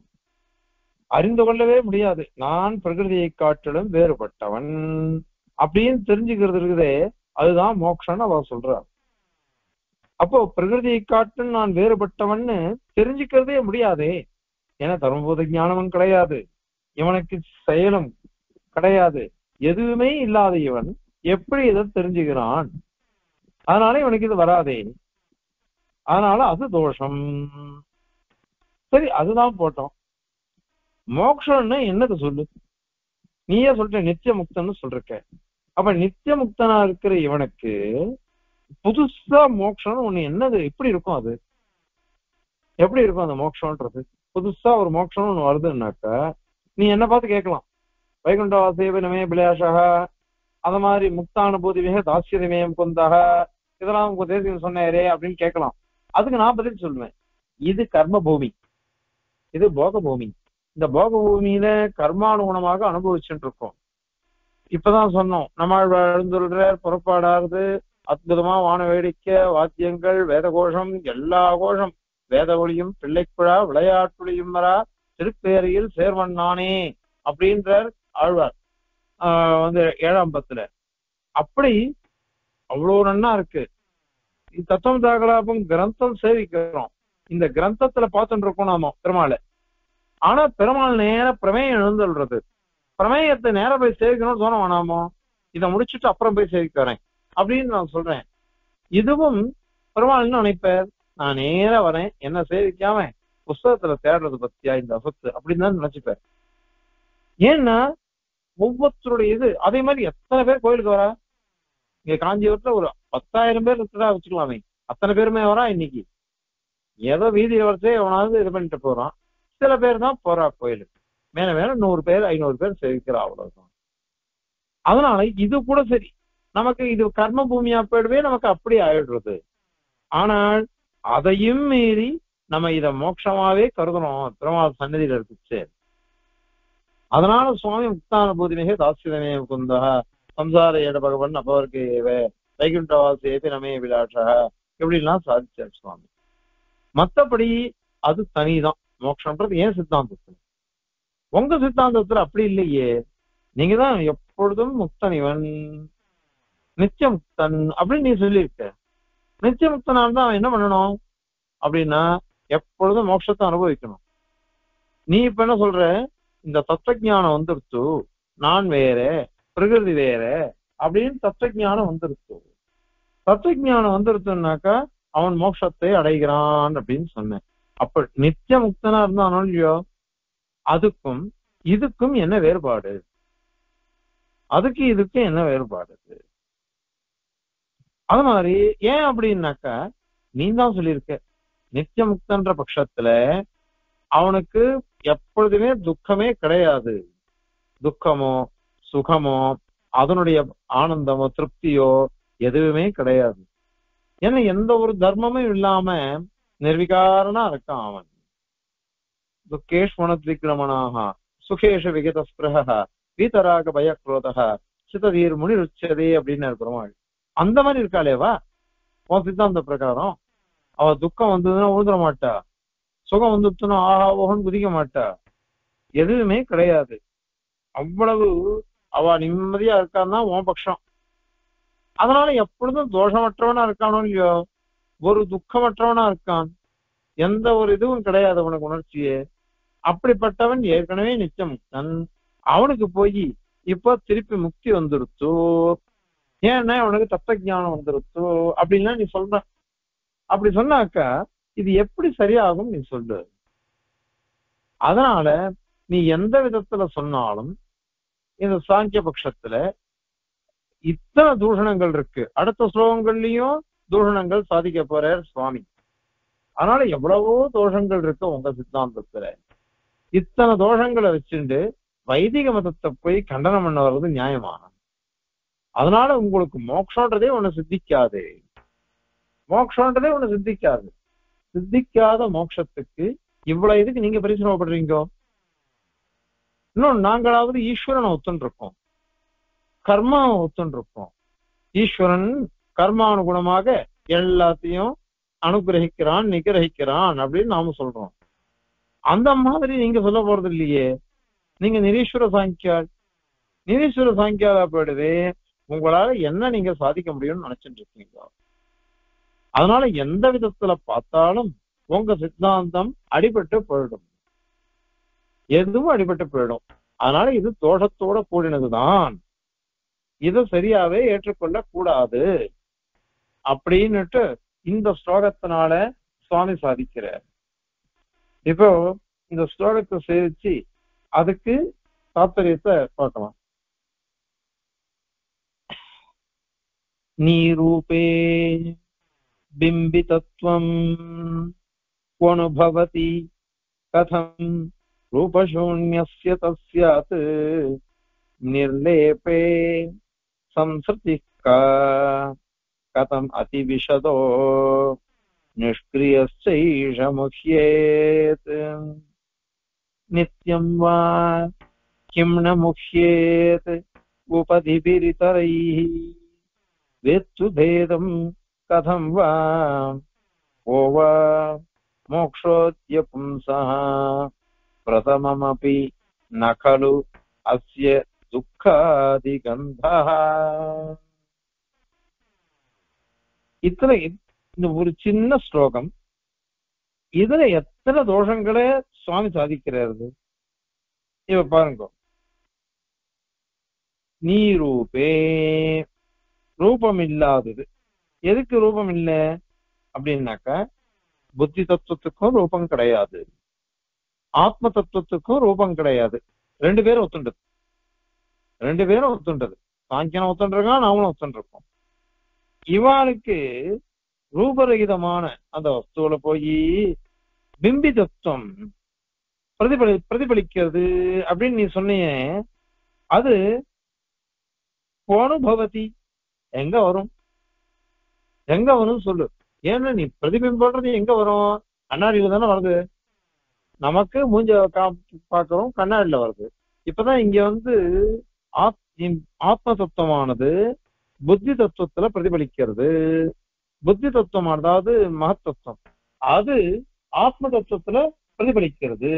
அறிந்து கொள்ளவே முடியாது, நான் பிரகிருதியை காட்டிலும் வேறுபட்டவன் அப்படின்னு தெரிஞ்சுக்கிறது இருக்குதே, அதுதான் மோட்சம்னு அவ சொல்றார். அப்போ பிரகிருதியை காட்டிலும் நான் வேறுபட்டவன்னு தெரிஞ்சுக்கிறதே முடியாதே. ஏன்னா தர்மபூத ஞானமும் கிடையாது, இவனுக்கு செயலும் கிடையாது, எதுவுமே இல்லாத இவன் எப்படி இதை தெரிஞ்சுக்கிறான்? அதனால இவனுக்கு இது வராதே, அதனால அது தோஷம். சரி, அதுதான் போட்டோம். மோட்சம்னு என்னது சொல்லு? நீயே சொல்ற நித்திய முக்தன்னு சொல்றக்க. அப்ப நித்திய முக்தனா இருக்கிற இவனுக்கு புதுசா மோட்சம்னு ஒண்ணு என்னது, எப்படி இருக்கும்? அது எப்படி இருக்கும் அந்த மோட்சம்ன்றது? புதுசா ஒரு மோட்சம்னு ஒண்ணு வருதுன்னாக்கா நீ என்ன பார்த்து கேட்கலாம், வைகுண்ட வாசேவனமே பிளாஷக, அந்த மாதிரி முக்தானுபூதி மிக தாசியமேயம் கொந்தாக, இதெல்லாம் உங்க தேசியம் சொன்னாரே அப்படின்னு கேட்கலாம். அதுக்கு நான் பதில் சொல்லுவேன், இது கர்ம பூமி, இது போக பூமி. இந்த போக பூமியில கர்மானுகுணமாக அனுபவிச்சுட்டு இருக்கோம். இப்பதான் சொன்னோம், நம்ம எழுந்துள்ற புறப்பாடாவது அற்புதமா வான வேடிக்கை, வாத்தியங்கள், வேத கோஷம், எல்லா கோஷம், வேத ஒளியும் பிள்ளைக்குழா விளையாட்டுளியும் வரா திருப்பேரையில் சேர்வன் நானே அப்படின்றார் ஆழ்வார். 7ஆம் பத்துல அப்படி அவ்வளவு நன்னா இருக்கு. தத்துவம் தாகலாபம் கிரந்தம் சேவிக்கிறோம், இந்த கிரந்தத்துல பார்த்துட்டு இருக்கோம் நாம பெருமாளை. ஆனா பெருமாள் நேர பிரமேயம் எழுந்துள்றது, பிரமேயத்தை நேரம் போய் சேவிக்கணும்னு சொன்ன வேணாமோ, இதை முடிச்சுட்டு அப்புறம் போய் சேவிக்கிறேன் அப்படின்னு நான் சொல்றேன். இதுவும் பெருமாள்னு நினைப்பார். நான் நேரா வரேன், என்ன சேவிக்காம புஸ்தகத்துல தேடுறது பத்தியா இந்த அசத்து அப்படின்னு தான் நினைச்சுப்பார். ஏன்னா ஒவ்வொருத்தருடைய இது அதே மாதிரி. எத்தனை பேர் கோயிலுக்கு வரா? இங்க காஞ்சிபுரத்துல ஒரு 10,000 பேர் இருக்கிறதா வச்சுக்கலாமே, அத்தனை பேருமே வரா இன்னைக்கு. ஏதோ வீதியில வரச்சே எவனாவது இது பண்ணிட்டு போறான், சில பேர் தான் போறா கோயிலுக்கு. மேல மேல 100 பேர் 500 பேர் சேவிக்கிறா, அவ்வளவுதான். அதனால இது கூட சரி, நமக்கு இது கர்ம பூமியா போயிடுவே, நமக்கு அப்படி ஆயிடுறது. ஆனால் அதையும் மீறி நம்ம இத மோட்சமாவே கருதுறோம், திருமால் சன்னதியில இருக்குச்சு. அதனால சுவாமி முக்தானுபூதி மிக தாசியமே முகுந்தா சம்சார ஏட பகவன் அப்பவருக்கு வைகுண்டவாசி நமே விலாஷா எப்படிலாம் சாதிச்சார் சுவாமி. மத்தபடி அது தனிதான் மோட்சம்ன்றது. ஏன் சித்தாந்தத்துல, உங்க சித்தாந்தத்துல அப்படி இல்லையே. நீங்க தான் எப்பொழுதும் முக்தன் இவன், நித்திய முக்தன் அப்படின்னு நீ சொல்லியிருக்க. நித்திய முக்தனால தான் அவன் என்ன பண்ணணும் அப்படின்னா எப்பொழுதும் மோட்சத்தை அனுபவிக்கணும். நீ இப்ப என்ன சொல்ற, இந்த தத்துவஞானம் வந்துருச்சு, நான் வேற பிரகிருதி வேற அப்படின்னு தத்துவஞானம் வந்துருச்சு. தத்துவஞானம் வந்துருச்சுன்னாக்கா அவன் மோட்சத்தை அடைகிறான் அப்படின்னு சொன்னேன். அப்ப நித்திய முக்தனா இருந்தானோ இல்லையோ, அதுக்கும் இதுக்கும் என்ன வேறுபாடு? அதுக்கு இதுக்கும் என்ன வேறுபாடு? அது மாதிரி ஏன் அப்படின்னாக்கா நீ தான் சொல்லியிருக்க, நித்திய முக்தன்ற பட்சத்துல அவனுக்கு எப்பொழுதுமே துக்கமே கிடையாது. துக்கமோ சுகமோ அதனுடைய ஆனந்தமோ திருப்தியோ எதுவுமே கிடையாது. ஏன்னா எந்த ஒரு தர்மமும் இல்லாம நிர்விகாரனா இருக்கான் அவன். துக்கேஷ் மனத்விக்ரமனாக சுகேஷ விகத ஸ்பிரஹ வீதராக பயக்ரோதக சிததீர் முனி ருச்சதே அப்படின்னு இருக்கிறோம். அந்த மாதிரி இருக்காளேவா உன் சித்தாந்த பிரகாரம்? அவ துக்கம் வந்ததுன்னா உழுதுற மாட்டா, சுகம் வந்துச்சுன்னா ஆஹா ஓகன்னு குதிக்க மாட்டா, எதுவுமே கிடையாது. அவ்வளவு அவ நிம்மதியா இருக்கான்னா உன் பட்சம். அதனால எப்பொழுதும் தோஷமற்றவனா இருக்கானோ இல்லையோ, ஒரு துக்கமற்றவனா இருக்கான், எந்த ஒரு இதுவும் கிடையாது அவனுக்கு உணர்ச்சியே. அப்படிப்பட்டவன் ஏற்கனவே நித்திய முக்தன். அவனுக்கு போய் இப்போ திருப்பி முக்தி வந்துருச்சு, ஏன்னா அவனுக்கு தத்துவஞானம் வந்துருச்சு அப்படின்லாம் நீ சொல்ற. அப்படி சொன்னாக்கா இது எப்படி சரியாகும் நீ சொல்லு. அதனால நீ எந்த விதத்துல சொன்னாலும் இந்த சாங்கிய பட்சத்துல இத்தனை தூஷணங்கள் இருக்கு. அடுத்த ஸ்லோகங்கள்லயும் தூஷணங்கள் சாதிக்க போறார் சுவாமி. அதனால எவ்வளவோ தோஷங்கள் இருக்கு உங்க சித்தாந்தத்துல. இத்தனை தோஷங்களை வச்சுட்டு வைதிக மதத்தை போய் கண்டனம் பண்ண வர்றது நியாயமா? அதனால உங்களுக்கு மோட்சம்ன்றதே ஒண்ணு சித்திக்காது. மோட்சம்ன்றதே ஒண்ணு சித்திக்காது. சித்திக்காத மோட்சத்துக்கு இவ்வளவு இதுக்கு நீங்க பரிசிரமப்படுறீங்க. இன்னும் நாங்களாவது ஈஸ்வரனை ஒத்துன்னு இருக்கோம், கர்மாவை ஒத்துன்னு இருக்கோம். ஈஸ்வரன் கர்மானுகுணமாக எல்லாத்தையும் அனுகிரகிக்கிறான், நிகிரகிக்கிறான் அப்படின்னு நாம சொல்றோம். அந்த மாதிரி நீங்க சொல்ல போறது இல்லையே. நீங்க நிரீஸ்வர சாங்கியால். நிரீஸ்வர சாங்கியாலா போயிடுது. உங்களால என்ன நீங்க சாதிக்க முடியும்னு நினைச்சிட்டு இருக்கீங்க. அதனால எந்த விதத்துல பார்த்தாலும் உங்க சித்தாந்தம் அடிபட்டு போயிடும், எதுவும் அடிபட்டு போயிடும். அதனால இது தோஷத்தோட கூடினதுதான், இதை சரியாவே ஏற்றுக்கொள்ள கூடாது அப்படின்னுட்டு இந்த ஸ்லோகத்தினால சுவாமி சாதிக்கிறார். இப்போ இந்த ஸ்லோகத்தை சேவிச்சு அதுக்கு தாத்பரியத்தை பார்க்கலாம். நீரூபே பிம்பிதத்வம் அனுபவதி கதம் ரூபசூன்யஸ்ய தஸ்யாத் நிர்லேபே சம்ஸ்ருதிக்கா கதம் அதிவிஷதோ நிஷ்க்ரியஸ்சைஷ முஹ்யேத் நித்யம் வா கிம் ந முஹ்யேத் உபதிபிரிதரைஹி வேத்து பேதம் கதம் வா ஓ வா மோக்ஷோத்ய பும்சஹ பிரதமமபி ந கலு அஸ்ய துக்காதிகந்தஹ. இத்தனை இந்த ஒரு சின்ன ஸ்லோகம், இதுல எத்தனை தோஷங்களை சுவாமி சாதிக்கிறாரு. இவ பாருங்க. நீரூபே, ரூபம் இல்லாதது. எதுக்கு ரூபம் இல்லை அப்படின்னாக்கா, புத்தி தத்துவத்துக்கும் ரூபம் கிடையாது, ஆத்ம தத்துவத்துக்கும் ரூபம் கிடையாது. ரெண்டு பேரும் ஒத்துண்டது, ரெண்டு பேரும் ஒத்துண்டது. சாங்கியனம் ஒத்துண்டிருக்கான், நாமளும் ஒத்துண்டிருக்கோம். இவாளுக்கு ரூபரகிதமான அந்த வஸ்துவில போய் பிம்பி தத்துவம் பிரதிபலிக்கிறது அப்படின்னு நீ சொன்னீங்க. அது போனுபவதி எங்க வரும், எங்க வரும் சொல்லு. ஏன்னா நீ பிரதிபிம்பன்றது எங்க வரும்? கண்ணாடியில தானே வருது. நமக்கு மூஞ்ச பார்க்கிறோம், கண்ணாடியில வருது. இப்பதான் இங்க வந்து ஆத்ம தத்துவமானது புத்தி தத்துவத்துல பிரதிபலிக்கிறது. புத்தி தத்துவம், அதாவது மகத்தத்துவம், அது ஆத்ம தத்துவத்துல பிரதிபலிக்கிறது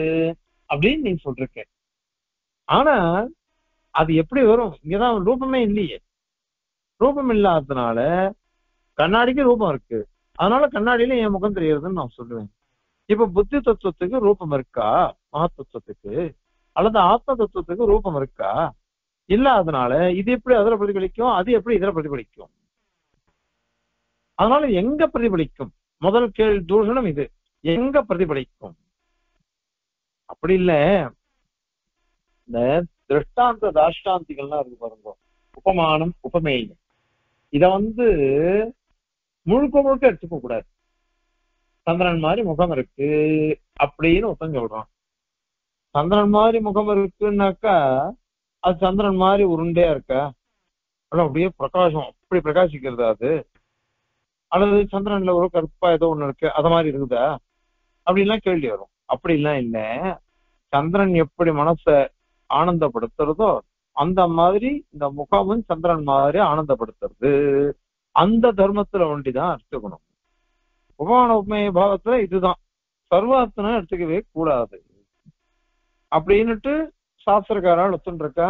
அப்படின்னு நீ சொல்ற. ஆனா அது எப்படி வரும்? இங்கதான் ரூபமே இல்லையே. ரூபம் இல்லாததுனால கண்ணாடிக்கு ரூபம் இருக்கு, அதனால கண்ணாடியில என் முகம் தெரியுதுன்னு நான் சொல்லுவேன். இப்ப புத்தி தத்துவத்துக்கு ரூபம் இருக்கா? மகத்தத்துவத்துக்கு அல்லது ஆத்ம தத்துவத்துக்கு ரூபம் இருக்கா? இல்லாதனால இது எப்படி அதுல பிரதிபலிக்கும், அது எப்படி இதுல பிரதிபலிக்கும்? அதனால எங்க பிரதிபலிக்கும்? முதல் கேள்வி தூஷணம் இது, எங்க பிரதிபலிக்கும்? அப்படி இல்ல, இந்த திருஷ்டாந்த தாஷ்டாந்திகள்லாம் இருக்கு பாருங்க, உபமானம் உபமேயம், இத முழுக்க முழுக்க எடுத்துக்க கூடாது. சந்திரன் மாதிரி முகம் இருக்கு அப்படின்னு ஒருத்தன் சொல்றான். சந்திரன் மாதிரி முகம் இருக்குன்னாக்கா அது சந்திரன் மாதிரி உருண்டையா இருக்கா? அப்படியே பிரகாசம் அப்படி பிரகாசிக்கிறது அது? அல்லது சந்திரன்ல ஒரு கருப்பா ஏதோ ஒண்ணு இருக்கு அத மாதிரி இருக்குதா? அப்படின்லாம் கேள்வி வரும். அப்படிலாம் இல்ல, சந்திரன் எப்படி மனச ஆனந்தப்படுத்துறதோ அந்த மாதிரி இந்த முகமும் சந்திரன் மாதிரி ஆனந்தப்படுத்துறது. அந்த தர்மத்துல ஒண்டிதான் எடுத்துக்கணும். உபமான உண்மைய பாவத்துல இதுதான், சர்வாத்மனா எடுத்துக்கவே கூடாது அப்படின்னுட்டு சாஸ்திரக்காரால் ஒத்துண்டிருக்கா,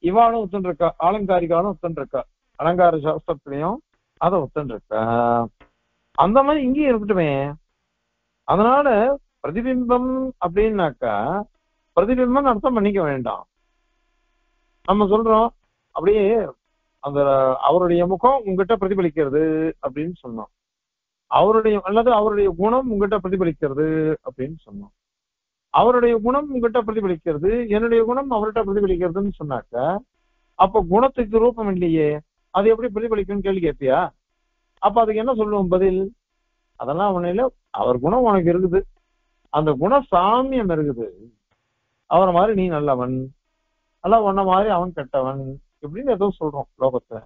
இவாளும் ஒத்துண்டிருக்கா, ஆலங்காரிகாலும் ஒத்துண்டிருக்கா. அலங்கார சாஸ்திரத்திலையும் அதை ஒத்துண்டிருக்கா. அந்த மாதிரி இங்கேயும் இருக்கட்டுமே. அதனால பிரதிபிம்பம் அப்படின்னாக்கா பிரதிபிம்பம் அர்த்தம் பண்ணிக்க வேண்டாம். நம்ம சொல்றோம் அப்படியே அந்த அவருடைய முகம் உங்ககிட்ட பிரதிபலிக்கிறது அப்படின்னு சொன்னோம், அவருடைய அல்லது அவருடைய குணம் உங்ககிட்ட பிரதிபலிக்கிறது அப்படின்னு சொன்னோம். அவருடைய குணம் உங்ககிட்ட பிரதிபலிக்கிறது, என்னுடைய குணம் அவர்கிட்ட பிரதிபலிக்கிறதுன்னு சொன்னாக்க அப்ப குணத்துக்கு ரூபம் இல்லையே, அது எப்படி பிரதிபலிக்கும்னு கேள்வி கேட்பியா? அப்ப அதுக்கு என்ன சொல்லுவோம் பதில்? அதெல்லாம் அவனையில அவர் குணம் உனக்கு இருக்குது, அந்த குண சாமியம் இருக்குது. அவரை மாதிரி நீ நல்லவன், அல்ல உன்ன மாதிரி அவன் கெட்டவன், இப்படின்னு ஏதோ சொல்றோம் லோகத்துல.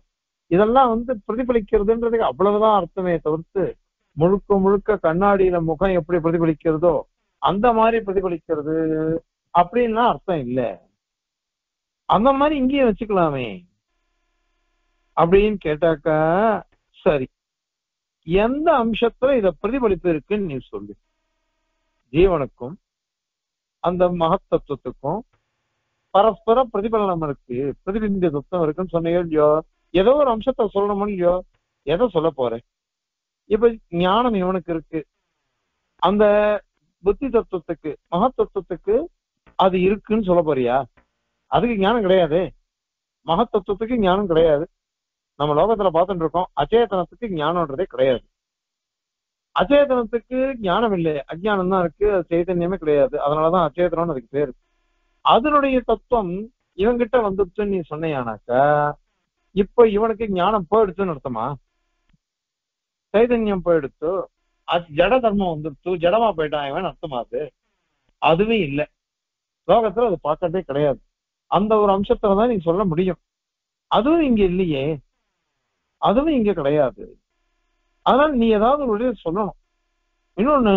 இதெல்லாம் பிரதிபலிக்கிறதுன்றதுக்கு அவ்வளவுதான் அர்த்தமே தவிர்த்து முழுக்க முழுக்க கண்ணாடியில முகம் எப்படி பிரதிபலிக்கிறதோ அந்த மாதிரி பிரதிபலிக்கிறது அப்படின்லாம் அர்த்தம் இல்ல. அந்த மாதிரி இங்கேயே வச்சுக்கலாமே அப்படின்னு கேட்டாக்கா, சரி எந்த அம்சத்துல இத பிரதிபலிப்பு இருக்குன்னு நீ சொல்லு. ஜீவனுக்கும் அந்த மகத்தத்துவத்துக்கும் பரஸ்பர பிரதிபலனம் இருக்கு, பிரதிபிம்ப தத்துவம் இருக்குன்னு சொன்னீங்க இல்லையோ? ஏதோ ஒரு அம்சத்தை சொல்லணுமோ இல்லையோ? எதை சொல்ல போறேன்? இப்ப ஞானம் இவனுக்கு இருக்கு, அந்த புத்தி தத்துவத்துக்கு மகத்தத்துவத்துக்கு அது இருக்குன்னு சொல்ல போறியா? அதுக்கு ஞானம் கிடையாது, மகத்தத்துவத்துக்கு ஞானம் கிடையாது. நம்ம லோகத்துல பார்த்துட்டு இருக்கோம், அச்சேதனத்துக்கு ஞானம்ன்றதே கிடையாது. அச்சேதனத்துக்கு ஞானம் இல்லை, அஜ்ஞானம் தான் இருக்கு, அது சைதன்யமே கிடையாது. அதனாலதான் அச்சேதனம்னு அதுக்கு பேரு. அதனுடைய தத்துவம் இவங்கிட்ட வந்துச்சுன்னு நீ சொன்னையானாக்கா, இப்ப இவனுக்கு ஞானம் போயிடுச்சுன்னு அர்த்தமா? சைதன்யம் போயிடுச்சு, ஜட தர்மம் வந்துடுச்சு, ஜடமா போயிட்டான் இவன் அர்த்தமாது? அதுவே இல்லை, லோகத்துல அது பார்க்கறதே கிடையாது. அந்த ஒரு அம்சத்துலதான் நீ சொல்ல முடியும். அதுவும் இங்க இல்லையே, அதுவும் இங்க கிடையாது. அதனால நீ ஏதாவது ஒரு சொல்லணும். இன்னொன்னு,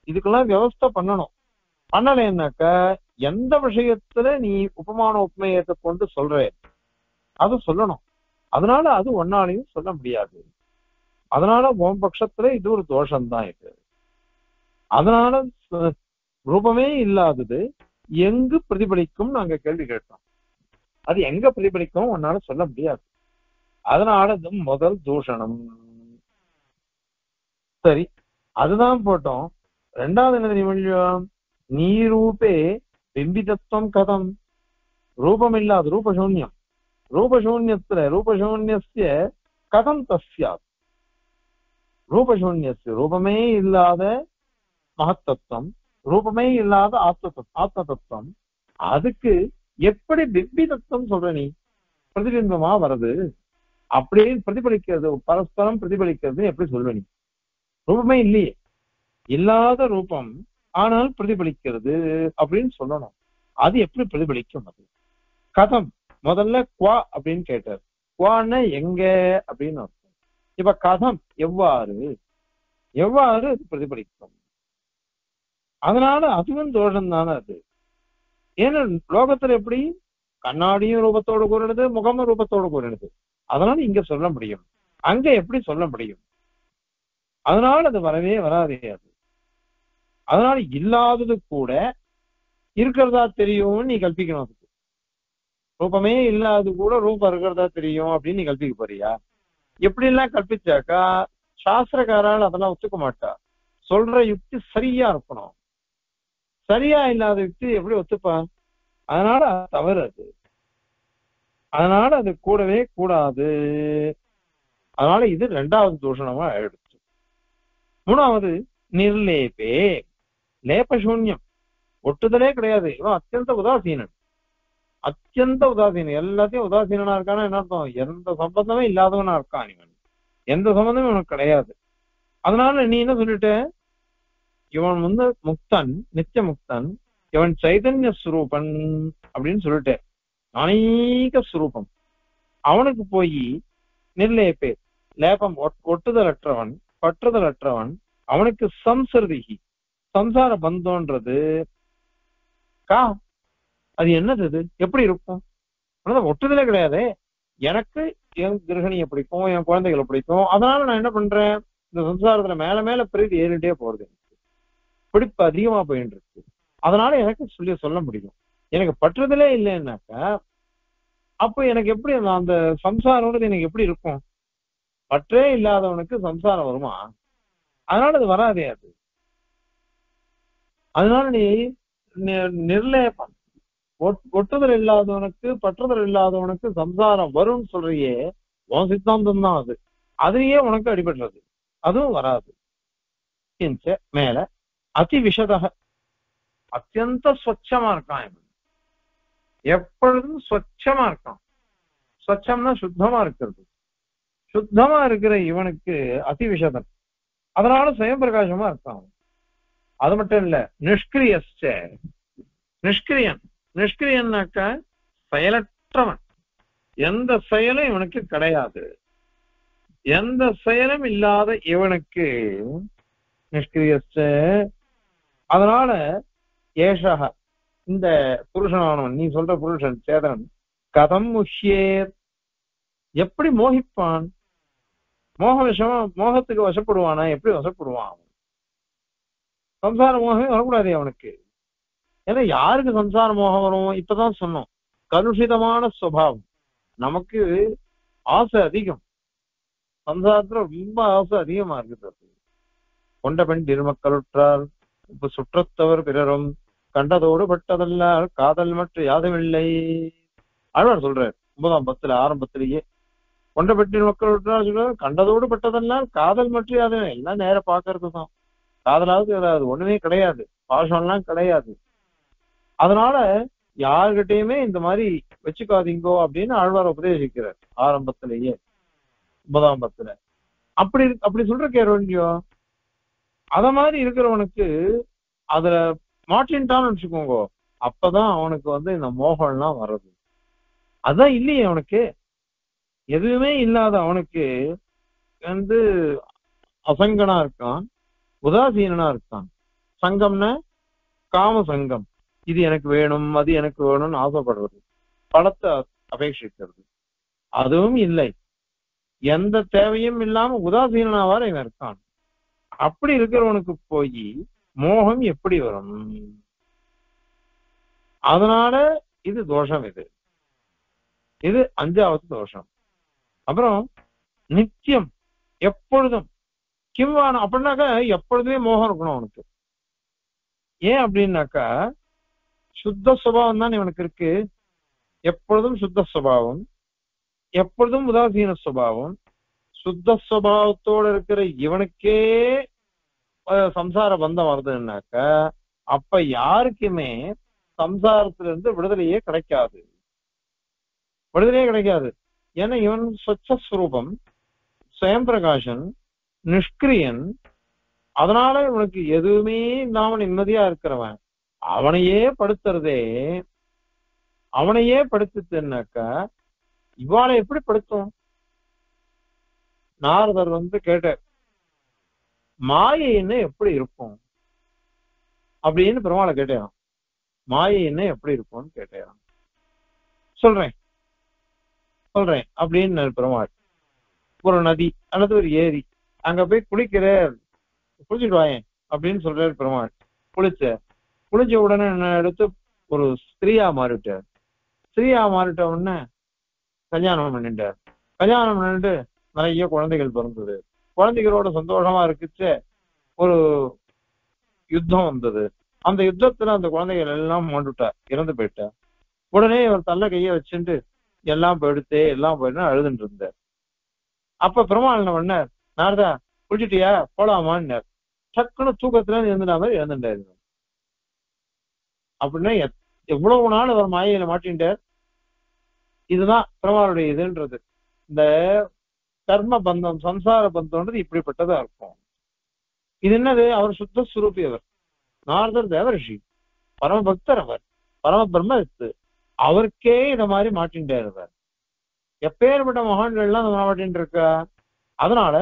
இதுக்கெல்லாம் வியவஸ்தை பண்ணணும். பண்ணலைன்னாக்க எந்த விஷயத்துல நீ உபமான உண்மையத்தை கொண்டு சொல்ற அது சொல்லணும். அதனால அது ஒன்னாலையும் சொல்ல முடியாது. அதனால உன் பட்சத்துல இது ஒரு தோஷம்தான் இது. அதனால ரூபமே இல்லாதது எங்கு பிரதிபலிக்கும் நாங்க கேள்வி கேட்டோம். அது எங்க பிரதிபலிக்கும் உன்னால சொல்ல முடியாது. அதனால இது முதல் தூஷணம். சரி, அதுதான் போட்டோம். ரெண்டாவது என்ன தெரியுமா? நீ ரூபே பிம்பிதத்துவம் கதம், ரூபம் இல்லாத ரூபசூன்யம், ரூபசூன்யத்துல ரூபசூன்யஸ்ய கதம் தஸ்யாத், ரூபசூன்யஸ்ய ரூபமே இல்லாத மகத்தத்துவம், ரூபமே இல்லாத ஆத்ம தத்துவம், அதுக்கு எப்படி பிம்பி தத்துவம் சொல்ற நீ? பிரதிபிம்பமா வருது, அப்படியே பிரதிபலிக்கிறது, பரஸ்பரம் பிரதிபலிக்கிறது எப்படி சொல்ற நீ? ரூபமே இல்லையே, இல்லாத ரூபம் ஆனால் பிரதிபலிக்கிறது அப்படின்னு சொல்லணும். அது எப்படி பிரதிபலிக்கும்? அது கதம். முதல்ல குவா அப்படின்னு கேட்டார். குவான்னா எங்க அப்படின்னு அர்த்தம். இப்ப கதம் எவ்வாறு, எவ்வாறு அது பிரதிபலிக்கும்? அதனால அதுவும் தோஷம் தானே அது. ஏன்னா லோகத்துல எப்படி கண்ணாடியும் ரூபத்தோடு கூறினது, முகமும் ரூபத்தோடு கூறினது, அதனால இங்க சொல்ல முடியும், அங்க எப்படி சொல்ல முடியும்? அதனால அது வரவே வராதே அது. அதனால இல்லாதது கூட இருக்கிறதா தெரியும் நீ கல்பிக்கணும். அதுக்கு ரூபமே இல்லாதது கூட ரூபம் இருக்கிறதா தெரியும் அப்படின்னு நீ கல்பிக்க போறியா? எப்படி எல்லாம் கல்பிச்சாக்கா சாஸ்திரக்காரால் அதெல்லாம் ஒத்துக்க மாட்டா. சொல்ற யுக்தி சரியா இருக்கணும், சரியா இல்லாத யுக்தி எப்படி ஒத்துப்பா? அதனால தவறு அது. அதனால அது கூடவே கூடாது. அதனால இது ரெண்டாவது தூஷணமா ஆயிடுச்சு. மூணாவது நிர்லேபே, லேபசூன்யம், ஒட்டுதலே கிடையாது. இவன் அத்தியந்த உதாசீனன், அத்தியந்த உதாசீனம், எல்லாத்தையும் உதாசீனா இருக்கானா என்ன அர்த்தம்? எந்த சம்பந்தமே இல்லாதவனா இருக்கான் இவன், எந்த சம்பந்தமும் இவனுக்கு கிடையாது. அதனால நீ என்ன சொல்லிட்ட? இவன் முக்தன், நித்திய முக்தன், இவன் சைதன்ய ஸ்வரூபன் அப்படின்னு சொல்லிட்டு அநேக ஸ்வரூபம். அவனுக்கு போய் நிர்லேபே, லேபம், ஒட்டுதல் அற்றவன், பற்றுதல் அற்றவன், அவனுக்கு சம்சர்திகி, சம்சார பந்தோன்றது அது என்னது? அது எப்படி இருக்கும்? ஒட்டுதலே கிடையாது. எனக்கு என் கிரகணியை பிடிக்கும், என் குழந்தைகளை பிடிக்கும், அதனால நான் என்ன பண்றேன், இந்த சம்சாரத்துல மேல மேல பிரீதி ஏறிட்டே போறது, பிடிப்பு அதிகமா போயிட்டு இருக்கு. அதனால எனக்கு சொல்ல முடியும். எனக்கு பற்றுதலே இல்லைன்னாக்கா அப்ப எனக்கு எப்படி அந்த சம்சாரம் எனக்கு எப்படி இருக்கும்? பற்றே இல்லாதவனுக்கு சம்சாரம் வருமா? அதனால அது வராதே அது. அதனால நீ நிர்லேபம், ஒட்டுதல் இல்லாதவனுக்கு பற்றுதல் இல்லாதவனுக்கு சம்சாரம் வரும்னு சொல்றியே, உன் சித்தாந்தம் தான் அது. அதையே உனக்கு அடிபடுறது, அதுவும் வராது. மேல அதி விஷதக, அத்தியந்த ஸ்வச்சமா இருக்கான் இவன், எப்பொழுதும் ஸ்வச்சமா இருக்கான். ஸ்வச்சம்னா சுத்தமா இருக்கிறது. சுத்தமா இருக்கிற இவனுக்கு அதிவிஷதன், அதனால சுயம் பிரகாசமா இருக்கான். அது மட்டும் இல்ல, நிஷ்கிரியஸ்ச, நிஷ்கிரியன். நிஷ்கிரியன்னாக்க செயலற்றவன், எந்த செயலும் இவனுக்கு கிடையாது. எந்த செயலும் இல்லாத இவனுக்கு நிஷ்கிரியஸ்ச. அதனால ஏஷக, இந்த புருஷனானவன், நீ சொல்ற புருஷன் சேதனன், கதம் முஷ்யேர், எப்படி மோகிப்பான்? மோக விஷமா, மோகத்துக்கு வசப்படுவானா? எப்படி வசப்படுவான்? சம்சார மோகமே வரக்கூடாது அவனுக்கு. ஏன்னா யாருக்கு சம்சார மோகம் வரும்? இப்பதான் சொன்னோம், கலுஷிதமான சுபாவம். நமக்கு ஆசை அதிகம், சம்சாரத்துல ரொம்ப ஆசை அதிகமா இருக்குது. கொண்ட பெண் திருமக்களுற்றார் இப்ப சுற்றத்தவர் பிறரும் கண்டதோடு பட்டதல்லால் காதல் மற்ற யாதுமில்லை. ஆழ்வார் சொல்றார் 9ஆம் பத்துல ஆரம்பத்திலேயே, கொண்ட பெண் மக்கள் விட்டார் சொல்றாரு, கண்டதோடு பட்டதல்லால் காதல் மற்ற யாதும், எல்லாம் நேர பாக்குறதுதான். காதலாவது ஏதாவது ஒண்ணுமே கிடையாது, பாசம்லாம் கிடையாது. அதனால யாருகிட்டயுமே இந்த மாதிரி வச்சுக்காதீங்கோ அப்படின்னு ஆழ்வார் உபதேசிக்கிறார் ஆரம்பத்திலேயே 9ஆம் பத்துல. அப்படி சொல்ற கேள்வியோ, அத மாதிரி இருக்கிறவனுக்கு அதுல மாட்டின்ட்டான்னு வச்சுக்கோங்க, அப்பதான் அவனுக்கு இந்த மோகம்லாம் வர்றது. அதான் இல்லையே அவனுக்கு, எதுவுமே இல்லாத அவனுக்கு அசங்கனா இருக்கான், உதாசீனா இருக்கான். சங்கம்னா காம சங்கம், இது எனக்கு வேணும் அது எனக்கு வேணும்னு ஆசைப்படுறது, பணத்தை அபேட்சிக்கிறது, அதுவும் இல்லை. எந்த தேவையும் இல்லாம உதாசீனாவார இவன் இருக்கான். அப்படி இருக்கிறவனுக்கு போய் மோகம் எப்படி வரும்? அதனால இது தோஷம். இது 5வது தோஷம். அப்புறம் நித்தியம், எப்பொழுதும் கிம்வான, அப்படின்னாக்கா எப்பொழுதுமே மோகம் இருக்கணும் அவனுக்கு. ஏன் அப்படின்னாக்கா சுத்த சுபாவம் தான் இவனுக்கு இருக்கு. எப்பொழுதும் சுத்த சுபாவம், எப்பொழுதும் உதாசீன சுபாவம். சுத்த சுபாவத்தோட இருக்கிற இவனுக்கே சம்சார பந்தம் வருதுன்னாக்கா அப்ப யாருக்குமே சம்சாரத்துல இருந்து விடுதலையே கிடைக்காது. விடுதலையே கிடைக்காது. ஏன்னா இவன் ஸ்வச்சஸ்வரூபம், சுயம் பிரகாசன், நிஷ்கிரியன். அதனால இவனுக்கு எதுவுமே இல்லாம நிம்மதியா இருக்கிறவன் அவனையே படுத்துறதே. அவனையே படுத்துனாக்கா இவாளை எப்படி படுத்தும்? நாரதர் கேட்ட, மாயைன்னு எப்படி இருக்கும் அப்படின்னு பெருமாளை கேட்டேன். மாயைன்னு எப்படி இருக்கும்னு கேட்டேன். சொல்றேன் அப்படின்னு பெருமாள், ஒரு நதி அல்லது ஒரு ஏரி, அங்க போய் குளிச்சுட்டு வாயேன் அப்படின்னு சொல்றாரு பெருமாள். குளிச்ச உடனே என்ன எடுத்து ஒரு ஸ்திரீயா மாறிட்டார். ஸ்திரீயா மாறிட்ட உடனே கல்யாணம் பண்ணிட்டார். கல்யாணம் பண்ணிட்டு நிறைய குழந்தைகள் பிறந்தது. குழந்தைகளோட சந்தோஷமா இருக்குச்சு. ஒரு யுத்தம் வந்தது. அந்த யுத்தத்துல அந்த குழந்தைகள் எல்லாம் மாண்டுட்டா, இறந்து போயிட்டா. உடனே அவர் தள்ள கைய வச்சுட்டு எல்லாம் போயிட்டு அழுதுட்டு இருந்தார். அப்ப பெருமாள் என்ன பண்ணார், நாரதா குளிச்சுட்டியா போலாமான்னு டக்குன்னு தூக்கத்துல இருந்துட்டா மாதிரி இறந்துட்டாரு. அப்படின்னா எவ்வளவு நாள் அவர் மாயையில மாட்டின்றார். இதுதான் பெருமாளுடைய இதுன்றது. இந்த கர்ம பந்தம், சம்சார பந்தம்ன்றது இப்படிப்பட்டதா இருக்கும். இது என்னது? அவர் சுத்த சுரூபி. அவர் நாரதர் தேவரிஷி, பரம பக்தர், அவர் பரம பிரம்மத்து. அவருக்கே இத மாதிரி மாட்டின்றார். அவர் எப்பேற்பட்ட மகான்கள்லாம் அந்த மாட்டின் இருக்கா. அதனால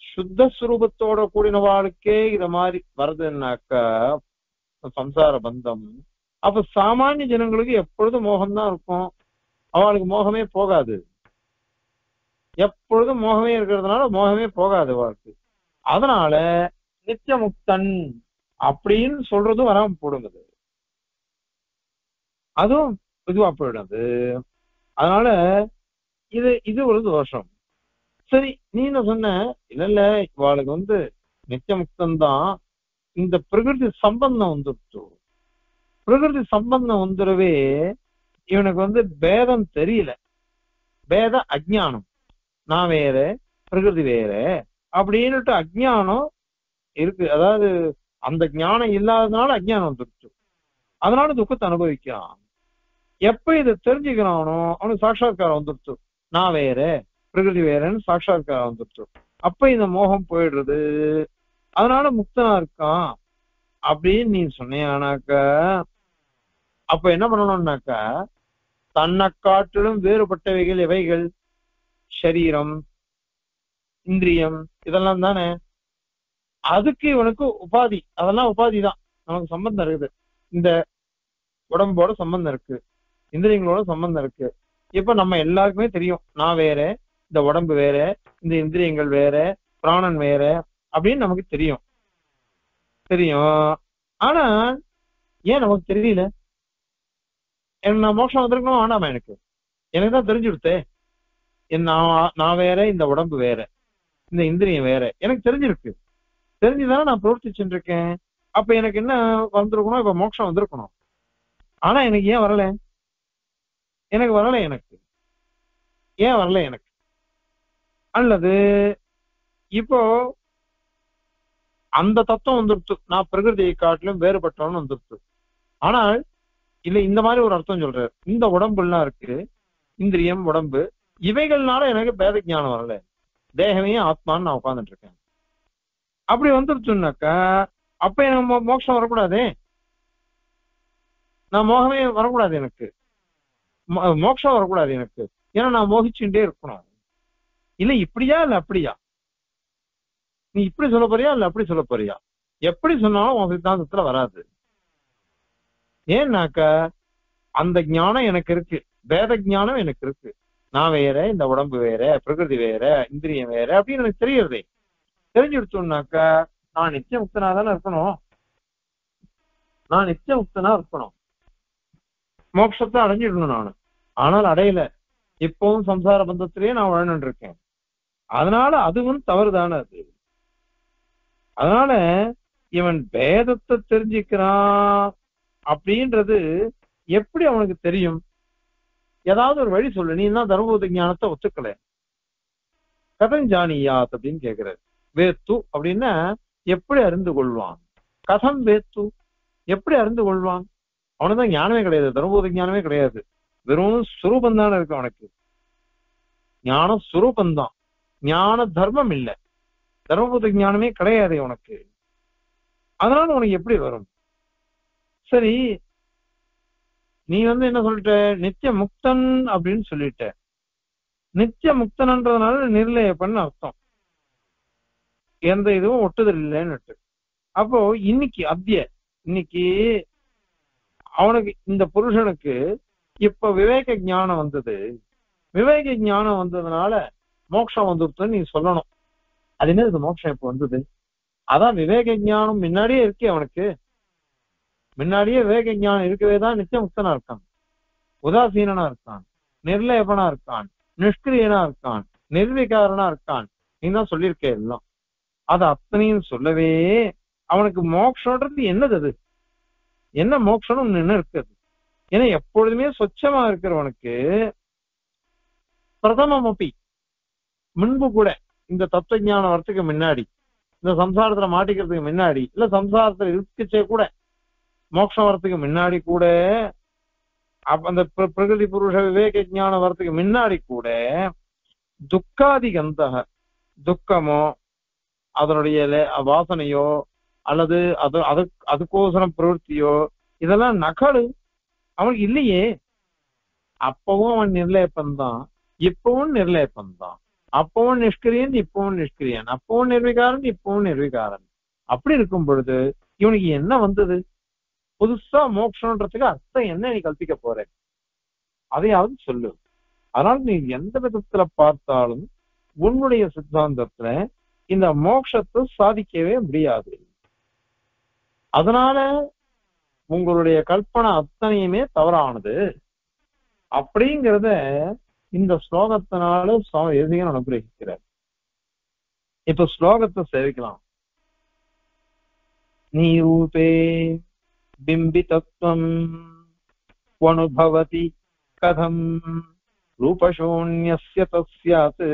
சுத்த சுரூபத்தோட கூடினவாளுக்கே இத மாதிரி வருதுன்னாக்கா சம்சார பந்தம். அப்ப சாமானிய ஜனங்களுக்கு எப்பொழுதும் மோகம்தான் இருக்கும், அவளுக்கு மோகமே போகாது. எப்பொழுதும் மோகமே இருக்கிறதுனால மோகமே போகாது அவளுக்கு. அதனால நித்திய முக்தன் அப்படின்னு சொல்றதும் வராம போடுங்குது, அதுவும் இதுவா போயிடுது. அதனால இது ஒரு தோஷம். சரி, நீ என்ன சொன்ன, இல்ல இவாளுக்கு நித்திய முக்தன் தான். இந்த பிரகிருதி சம்பந்தம் வந்துடுச்சு. பிரகிருதி சம்பந்தம் வந்துடவே இவனுக்கு பேதம் தெரியல. பேத அஜ்ஞானம், நான் வேற பிரகிருதி வேற அப்படின்னுட்டு அஜ்ஞானம் இருக்கு. அதாவது அந்த ஞானம் இல்லாததுனால அஜ்ஞானம் வந்துருச்சு. அதனால துக்கத்தை அனுபவிக்கிறான். எப்ப இதை தெரிஞ்சுக்கிறானோ அவனுக்கு சாட்சாத்காரம் வந்துடுச்சு, நான் வேற பிரகிருதி வேறன்னு சாட்சாத்காரம் வந்துடுச்சு. அப்ப இந்த மோகம் போயிடுறது, அதனால முக்தனா இருக்கான் அப்படின்னு நீ சொன்னியானாக்க, அப்ப என்ன பண்ணணும்னாக்கா, தன்னை காட்டிலும் வேறுபட்டவைகள் எவைகள்? சரீரம், இந்திரியம், இதெல்லாம் தானே. அதுக்கு இவனுக்கு உபாதி, அதெல்லாம் உபாதி தான். நமக்கு சம்பந்தம் இருக்குது, இந்த உடம்போட சம்பந்தம் இருக்கு, இந்திரியங்களோட சம்பந்தம் இருக்கு. இப்ப நம்ம எல்லாருக்குமே தெரியும், நான் வேற, இந்த உடம்பு வேற, இந்த இந்திரியங்கள் வேற, பிராணன் வேற அப்படின்னு நமக்கு தெரியும். ஆனா ஏன் நமக்கு தெரியல? நான் மோட்சம் வந்திருக்கணும் வேண்டாமா? எனக்கு தான் தெரிஞ்சு கொடுத்தே. நான் வேற, இந்த உடம்பு வேற, இந்த இந்திரியம் வேற, எனக்கு தெரிஞ்சிருக்கு. தெரிஞ்சுதானே நான் பிரவர்த்திச்சுட்டு இருக்கேன். அப்ப எனக்கு என்ன வந்திருக்கணும்? இப்ப மோட்சம் வந்திருக்கணும். ஆனா எனக்கு ஏன் வரல? எனக்கு வரல. ஏன் வரல எனக்கு? அல்லது இப்போ அந்த தத்துவம் வந்துருச்சு, நான் பிரகிருதியை காட்டிலும் வேறுபட்டவன்னு வந்துருச்சு. ஆனால் இல்ல, இந்த மாதிரி ஒரு அர்த்தம் சொல்றாரு. இந்த உடம்புலாம் இருக்கு, இந்திரியம், உடம்பு, இவைகள்னால எனக்கு பேத ஞானம் வரல, தேகமே ஆத்மான்னு நான் உட்கார்ந்துட்டு இருக்கேன். அப்படி வந்துருச்சுன்னாக்கா அப்ப எனக்கு மோட்சம் வரக்கூடாதே, நான் மோகமே வரக்கூடாது, எனக்கு மோட்சம் வரக்கூடாது எனக்கு. ஏன்னா நான் மோகிச்சுட்டே இருக்கணும். இல்ல இப்படியா இல்ல அப்படியா? நீ இப்படி சொல்ல போறியா இல்ல அப்படி சொல்ல போறியா? எப்படி சொன்னாலும் உன் சித்தாந்தத்துல வராது. ஏன்னாக்கா அந்த ஞானம் எனக்கு இருக்கு, வேத ஞானம் எனக்கு இருக்கு. நான் வேற, இந்த உடம்பு வேற, பிரகிருதி வேற, இந்திரியம் வேற அப்படின்னு எனக்கு தெரியறதே. தெரிஞ்சுடுச்சோம்னாக்கா நான் நித்திய முக்தனா தானே இருக்கணும். நான் நித்திய முக்தனா இருக்கணும், மோட்சத்தை அடைஞ்சிடணும் நானு. ஆனால் அடையல, இப்பவும் சம்சார பந்தத்திலேயே நான் வாழ்ந்துட்டு இருக்கேன். அதனால அதுவும் தவறுதானே அது. அதனால இவன் வேதத்தை தெரிஞ்சுக்கிறான் அப்படின்றது எப்படி அவனுக்கு தெரியும்? ஏதாவது ஒரு வழி சொல்லு. நீ தான் தர்மபூத ஞானத்தை ஒத்துக்கல, கதம் ஜானியாத் அப்படின்னு கேட்கிறாரு. வேத்து அப்படின்னா எப்படி அறிந்து கொள்வான்? கதம் வேத்து, எப்படி அறிந்து கொள்வான்? அவனுதான் ஞானமே கிடையாது, தர்மபூத ஞானமே கிடையாது, வெறும் சுரூபம் தானே இருக்கு அவனுக்கு. ஞானம் சுரூபந்தான், ஞான தர்மம் இல்லை, தர்மபூத ஞானமே கிடையாது உனக்கு. அதனால உனக்கு எப்படி வரும்? சரி, நீ என்ன சொல்லிட்ட? நித்திய முக்தன் அப்படின்னு சொல்லிட்ட. நித்திய முக்தன்ன்றதுனால நிர்லயப்பன்னு அர்த்தம், எந்த இதுவும் ஒட்டுதல் இல்லைன்னு. அப்போ இன்னைக்கு அவனுக்கு, இந்த புருஷனுக்கு இப்ப விவேக ஞானம் வந்தது. விவேக ஞானம் வந்ததுனால மோட்சம் வந்துருச்சுன்னு நீ சொல்லணும். அது என்ன, இது மோட்சம் இப்ப வந்தது? அதான் விவேக ஞானம் முன்னாடியே இருக்கே அவனுக்கு. முன்னாடியே விவேக ஞானம் இருக்கவே தான் நித்திய முக்தனா இருக்கான், உதாசீனா இருக்கான், நிர்லயபனா இருக்கான், நிஷ்கிரியனா இருக்கான், நிர்விகாரனா இருக்கான். நீ தான் சொல்லியிருக்க எல்லாம். அது அத்தனையும் சொல்லவே அவனுக்கு மோட்சம்ன்றது என்னது? அது என்ன மோட்சம் என்ன இருக்குது? ஏன்னா எப்பொழுதுமே சொச்சமா இருக்கிறவனுக்கு பிரதமம் அப்படி முன்பு கூட, இந்த தத்துவ ஞானம் வரத்துக்கு முன்னாடி, இந்த சம்சாரத்துல மாட்டிக்கிறதுக்கு முன்னாடி, இல்ல சம்சாரத்துல இருக்கச்சே கூட, மோட்சம் வரத்துக்கு முன்னாடி கூட, அந்த பிரகிருதி புருஷ விவேக ஞானம் வரத்துக்கு முன்னாடி கூட துக்காதி கந்தக, துக்கமோ அதனுடைய வாசனையோ அல்லது அதுக்கோசரம் பிரவൃத்தியோ இதெல்லாம் நகலு அவனுக்கு இல்லையே. அப்பவும் அவன் நிர்லயப்பந்தான், இப்பவும் நிர்லயப்பந்தான். அப்பவும் நிஷ்கிரியன், இப்பவும் நிஷ்கிரியன். அப்பவும் நிர்விகாரன், இப்பவும் நிர்விகாரன். அப்படி இருக்கும் பொழுது இவனுக்கு என்ன வந்தது? புதுசா மோட்சம்ன்றதுக்கு அர்த்தம் என்ன நீ கல்பிக்க போற? அதையாவது சொல்லு. அதனால நீ எந்த விதத்துல பார்த்தாலும் உன்னுடைய சித்தாந்தத்துல இந்த மோட்சத்தை சாதிக்கவே முடியாது. அதனால உங்களுடைய கல்பனை அத்தனையுமே தவறானது அப்படிங்கிறத இந்த ஸ்லோகத்தினால சுவாமி தேசிகன் அனுகிரகிக்கிறார். இப்ப ஸ்லோகத்தை சேவிக்கலாம். நீரூபே பிம்பிதத்வம் அனுபவதி கதம் ரூபசூன்யஸ்ய தஸ்யாத்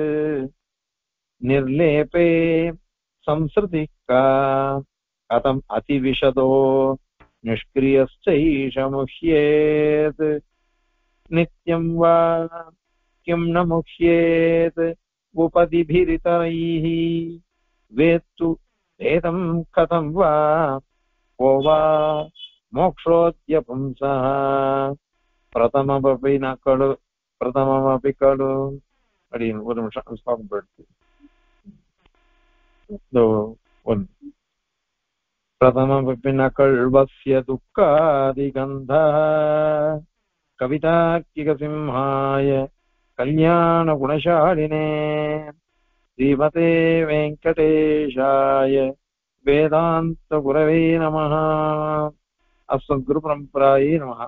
நிர்லேபே சம்ஸ்ருதிகா கதம் அதிவிஷதோ निष्क्रियश्चैष मुह्येत् नित्यं वा किं न मुह्येत् उपदिभिरितरैः वेत्तु एतं कथं वा को वा मोक्षोऽद्य पुंसः प्रथममपि न खलु प्रथममपि खलु அப்படின்னு ஒரு நிமிஷம் ஸ்டாப் போயிடுச்சு. प्रथममपि न कल्वस्य दुःखादिगन्धः कवितार्किकसिंहाय कल्याणगुणशालिने श्रीमते वेङ्कटेशाय वेदान्तगुरवे नमः. अस्मद्गुरुपरम्परायै नमः.